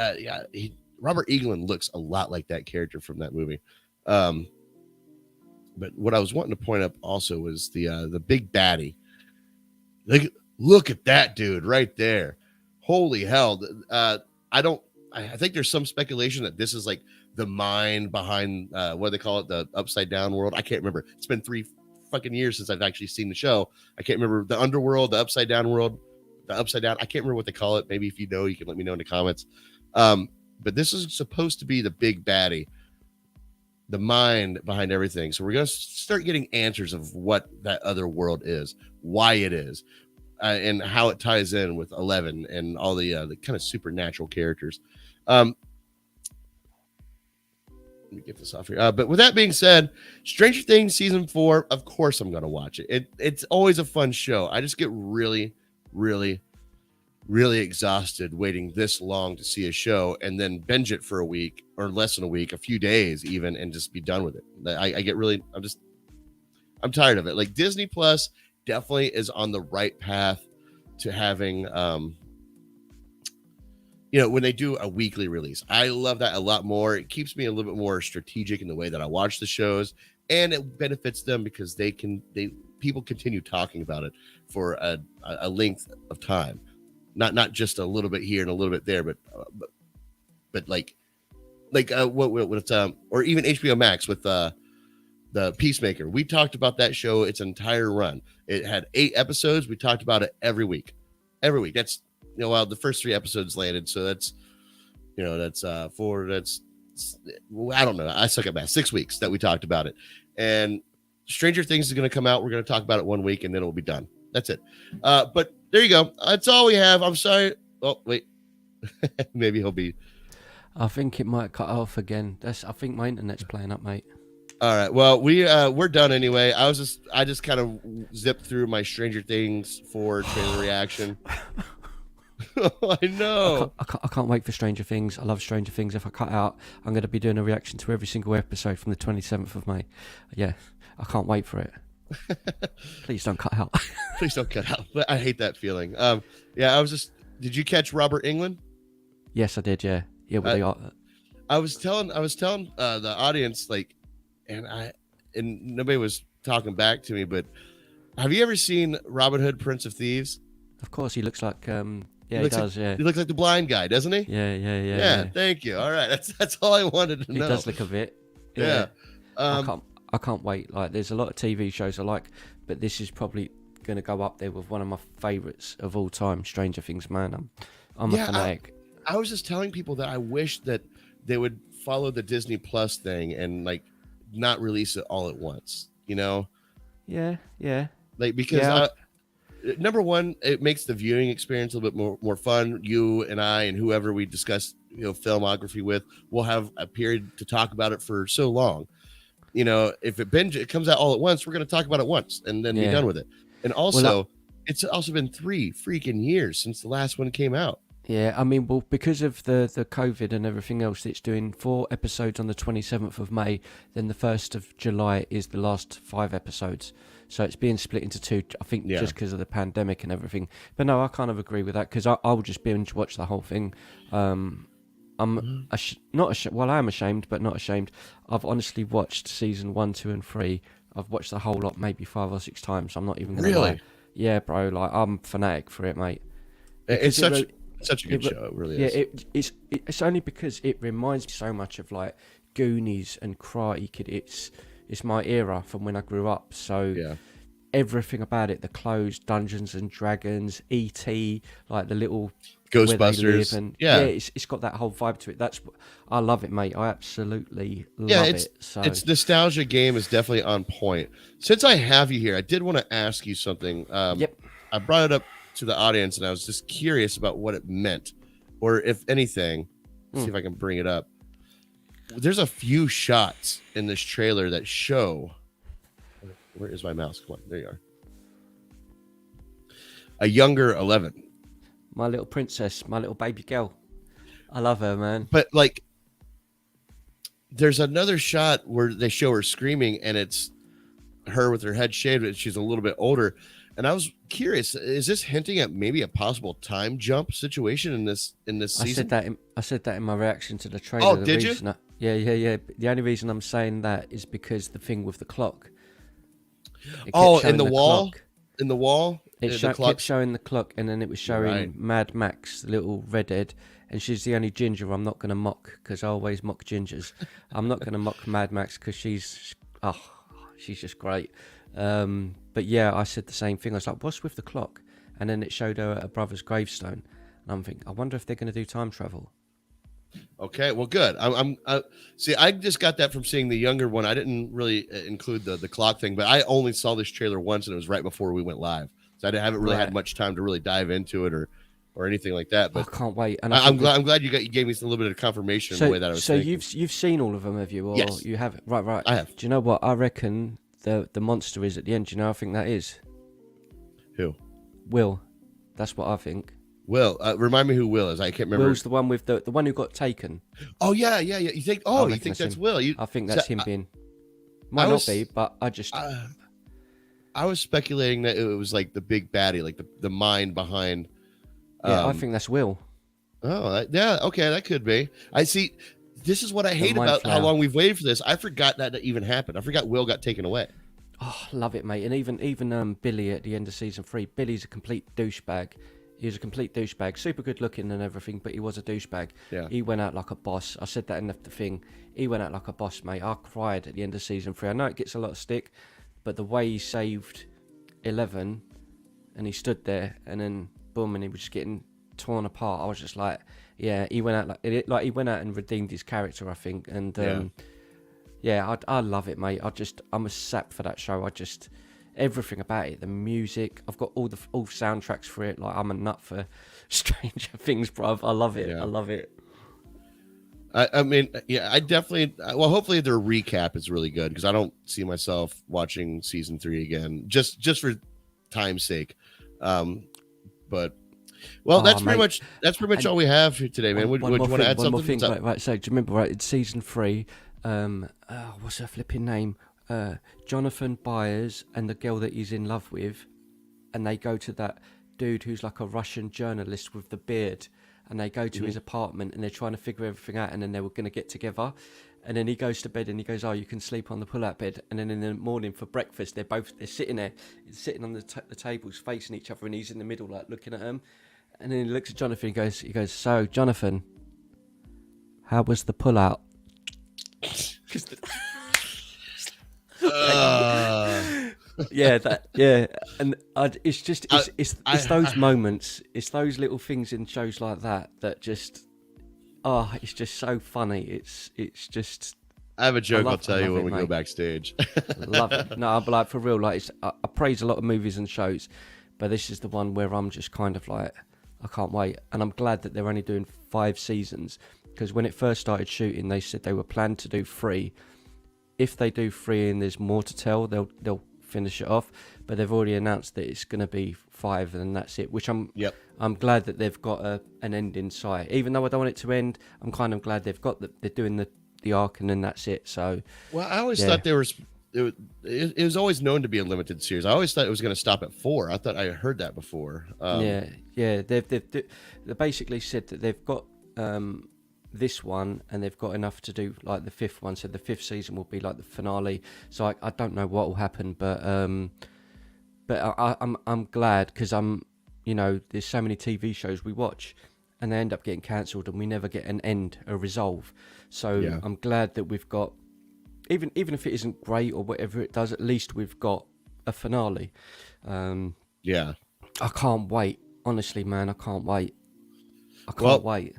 Robert Englund looks a lot like that character from that movie. But what I was wanting to point up also was the big baddie. Like, look at that dude right there. Holy hell. I think there's some speculation that this is like the mind behind what do they call it, the upside down world. I can't remember. It's been 3 fucking years since I've actually seen the show. I can't remember the underworld, the upside down world, the upside down. I can't remember what they call it. Maybe if you know, you can let me know in the comments. but this is supposed to be the big baddie, the mind behind everything. So we're going to start getting answers of what that other world is, why it is, and how it ties in with 11 and all the kind of supernatural characters. Let me get this off here. But with that being said, Stranger Things season 4, of course I'm going to watch it. It's always a fun show. I just get really, really, really exhausted waiting this long to see a show and then binge it for a week or less than a week, a few days even, and just be done with it. I get really, I'm tired of it. Like Disney Plus definitely is on the right path to having, when they do a weekly release. I love that a lot more. It keeps me a little bit more strategic in the way that I watch the shows, and it benefits them because people continue talking about it for a length of time. Not just a little bit here and a little bit there, but like what it's or even HBO Max with the Peacemaker. We talked about that show its entire run. It had 8 episodes. We talked about it every week. That's the first 3 episodes landed, so that's 4. That's I don't know. I suck at math. 6 weeks that we talked about it, and Stranger Things is going to come out. We're going to talk about it 1 week, and then it'll be done. That's it. But there you go. That's all we have. I'm sorry. Oh, wait. Maybe he'll be. I think it might cut off again. I think my internet's playing up, mate. All right. Well, we're done anyway. I just kind of zipped through my Stranger Things 4 trailer reaction. I know. I can't wait for Stranger Things. I love Stranger Things. If I cut out, I'm going to be doing a reaction to every single episode from the 27th of May. Yeah, I can't wait for it. Please don't cut out. Please don't cut out. I hate that feeling. Did you catch Robert Englund? Yes, I did. Yeah. I was telling the audience, like, and nobody was talking back to me, but have you ever seen Robin Hood, Prince of Thieves? Of course, he looks like he does. He looks like the blind guy, doesn't he? Yeah. Thank you. All right, that's all I wanted to know. He does look a bit. Yeah. I can't wait. Like, there's a lot of TV shows I like, but this is probably going to go up there with one of my favorites of all time, Stranger Things. Man, I'm a fanatic. I was just telling people that I wish that they would follow the Disney Plus thing and like not release it all at once. Yeah. Like because number one, it makes the viewing experience a little bit more fun. You and I and whoever we discuss filmography with, we'll have a period to talk about it for so long. If it comes out all at once, we're going to talk about it once and then be done with it. And also, it's also been 3 freaking years since the last one came out. Yeah, I mean, well, because of the COVID and everything else, it's doing 4 episodes on the 27th of May. Then the 1st of July is the last 5 episodes. So it's being split into 2, I think, just because of the pandemic and everything. But no, I kind of agree with that because I will just binge watch the whole thing. I'm I am ashamed, but not ashamed. I've honestly watched season 1, 2, and 3. I've watched the whole lot maybe 5 or 6 times. I'm not even going to lie. Yeah, bro. Like, I'm fanatic for it, mate. It's such a good show. It really is. It's only because it reminds me so much of like Goonies and Karate Kid. It's my era from when I grew up. So everything about it, the clothes, Dungeons and Dragons, E.T., like the little Ghostbusters, and it's got that whole vibe to it. I love it, mate. I absolutely love it. So its nostalgia game is definitely on point. Since I have you here, I did want to ask you something. I brought it up to the audience and I was just curious about what it meant, or if anything. See if I can bring it up. There's a few shots in this trailer that show. Where is my mouse? Come on, there you are. A younger 11. My little princess, my little baby girl. I love her, man. But like, there's another shot where they show her screaming, and it's her with her head shaved, and she's a little bit older. And I was curious: is this hinting at maybe a possible time jump situation in this season? I said that in my reaction to the trailer. Oh, did you? Yeah. The only reason I'm saying that is because the thing with the clock. In the wall. Clock. In the wall. It kept showing the clock, and then it was showing Mad Max, the little redhead, and she's the only ginger I'm not going to mock because I always mock gingers. I'm not going to mock Mad Max because she's just great. But yeah, I said the same thing. I was like, what's with the clock? And then it showed her at her brother's gravestone, and I'm thinking, I wonder if they're going to do time travel. Okay, well, good. See. I just got that from seeing the younger one. I didn't really include the clock thing, but I only saw this trailer once, and it was right before we went live, so I haven't really had much time to really dive into it or anything like that. But I can't wait. And I'm glad you gave me a little bit of confirmation in the way that I was. So thinking. you've seen all of them, have you? Or Yes, you have. Right. I have. Do you know what I reckon? The monster is at the end. Do you know? I think that is Who? Will. That's what I think. Will, remind me who Will is. I can't remember. Will's the one with the one who got taken. Oh yeah. You think? Oh, you think that's him. Will? I think that's him being. Might not be, but I just. I was speculating that it was like the big baddie, like the mind behind. Yeah, I think that's Will. Oh, yeah. Okay, that could be. I see. This is what I hate about how long we've waited for this. I forgot that even happened. I forgot Will got taken away. Oh, love it, mate. And even Billy at the end of season 3. Billy's a complete douchebag. He was a complete douchebag. Super good looking and everything, but he was a douchebag. Yeah. He went out like a boss. I said that in the thing. He went out like a boss, mate. I cried at the end of season 3. I know it gets a lot of stick, but the way he saved 11 and he stood there and then boom, and he was just getting torn apart. I was just like, yeah, he went out like he went out and redeemed his character, I think. And I love it, mate. I'm a sap for that show. Everything about it, the music. I've got all soundtracks for it. Like, I'm a nut for Stranger Things, bruv. I love it. Yeah. I love it. I mean, yeah, I definitely. Well, hopefully their recap is really good because I don't see myself watching season 3 again, just for time's sake. But that's pretty much all we have here today, man. Would you want to add something? One more thing, right. So, do you remember, right? It's season 3. What's her flipping name? Jonathan Byers and the girl that he's in love with, and they go to that dude who's like a Russian journalist with the beard, and they go to his apartment and they're trying to figure everything out, and then they were going to get together, and then he goes to bed and he goes, oh, you can sleep on the pull-out bed, and then in the morning for breakfast they're sitting there, sitting on the tables facing each other, and he's in the middle like looking at them, and then he looks at Jonathan and he goes, so Jonathan, how was the pull-out? And it's those moments, it's those little things in shows like that just, it's just so funny. It's just. I have a joke I'll tell you when we go backstage. Love it. No, but like for real, like I praise a lot of movies and shows, but this is the one where I'm just kind of like, I can't wait, and I'm glad that they're only doing 5 seasons because when it first started shooting, they said they were planned to do 3. If they do 3 and there's more to tell, they'll finish it off. But they've already announced that it's going to be 5 and that's it. Which I'm glad that they've got an end in sight. Even though I don't want it to end, I'm kind of glad they've got they're doing the arc and then that's it. So, well, I always thought it was always known to be a limited series. I always thought it was going to stop at 4. I thought I heard that before. They basically said that they've got this one and they've got enough to do like the 5th one, so the 5th season will be like the finale. So I don't know what will happen, but I'm glad because there's so many TV shows we watch and they end up getting cancelled and we never get an end, a resolve. So I'm glad that we've got, even if it isn't great or whatever it does, at least we've got a finale. I can't wait, honestly, man. I can't wait. Wait.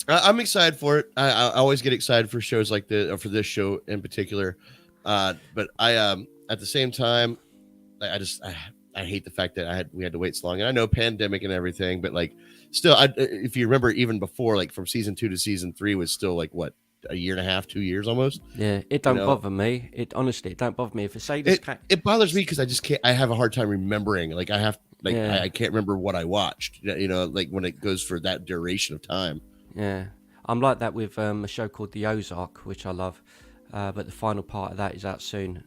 I'm excited for it. I always get excited for shows like this, or for this show in particular. But I, at the same time, I hate the fact that we had to wait so long. And I know pandemic and everything, but like, still, if you remember, even before, like from season 2 to season 3 was still like what, a year and a half, 2 years almost. Yeah, it don't bother me. It honestly, it don't bother me. If a say this, it bothers me because I just can't. I have a hard time remembering. Like I can't remember what I watched. Like when it goes for that duration of time. Yeah, I'm like that with a show called The Ozark, which I love, but the final part of that is out soon.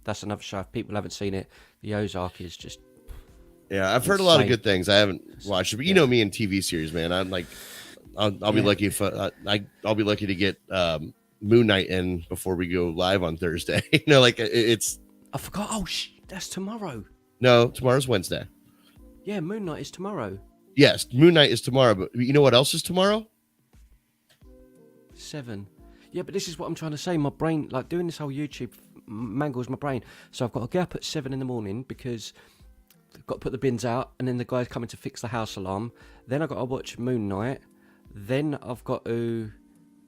That's another show. If people haven't seen it, The Ozark is just... Yeah, I've heard a lot of good things. I haven't watched it, but you know me in TV series, man. I'm like, I'll be lucky if I'll be lucky to get Moon Knight in before we go live on Thursday. It's... I forgot. Oh, that's tomorrow. No, tomorrow's Wednesday. Yeah, Moon Knight is tomorrow. Yes, Moon Knight is tomorrow, but you know what else is tomorrow? 7. Yeah, but this is what I'm trying to say. My brain, like doing this whole YouTube mangles my brain. So I've got to get up at 7 in the morning because I've got to put the bins out, and then the guy's coming to fix the house alarm. Then I've got to watch Moon Knight. Then I've got to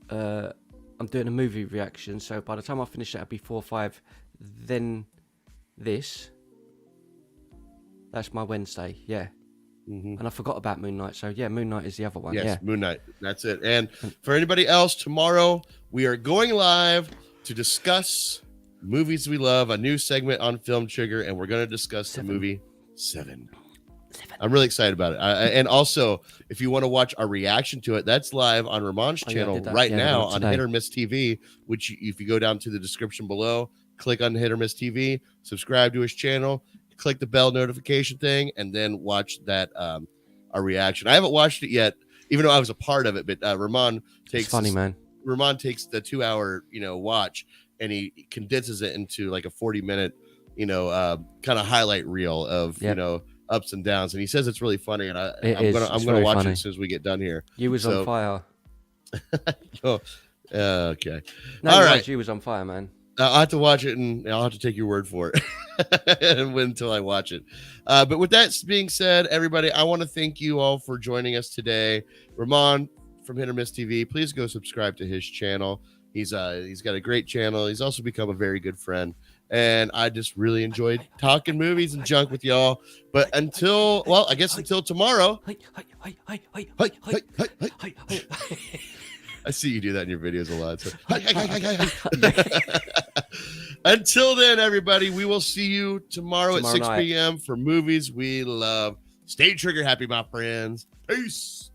I'm doing a movie reaction, so by the time I finish that, it'll be 4 or 5. Then this. That's my Wednesday, yeah. And I forgot about Moon Knight, so yeah, Moon Knight is the other one. Yes, yeah. Moon Knight. That's it. And for anybody else, tomorrow we are going live to discuss movies we love, a new segment on Film Trigger, and we're going to discuss the movie Seven. I'm really excited about it. And also, if you want to watch our reaction to it, that's live on Ramon's channel now on Hit or Miss TV, which if you go down to the description below, click on Hit or Miss TV, subscribe to his channel, click the bell notification thing, and then watch that our reaction. I haven't watched it yet, even though I was a part of it, but Ramon takes Ramon takes the 2-hour watch and he condenses it into like a 40-minute kind of highlight reel of ups and downs, and he says it's really funny, and I'm gonna watch it as soon as we get done here. You was on fire. Okay. No, all right. You was on fire, man. I'll have to watch it, and I'll have to take your word for it and wait until I watch it. But with that being said, everybody, I want to thank you all for joining us today. Ramon from Hit or Miss TV, please go subscribe to his channel. He's got a great channel. He's also become a very good friend. And I just really enjoyed talking movies and junk with y'all. But until tomorrow. I see you do that in your videos a lot. So. Until then, everybody, we will see you tomorrow at 6 p.m. for movies we love. Stay trigger happy, my friends. Peace.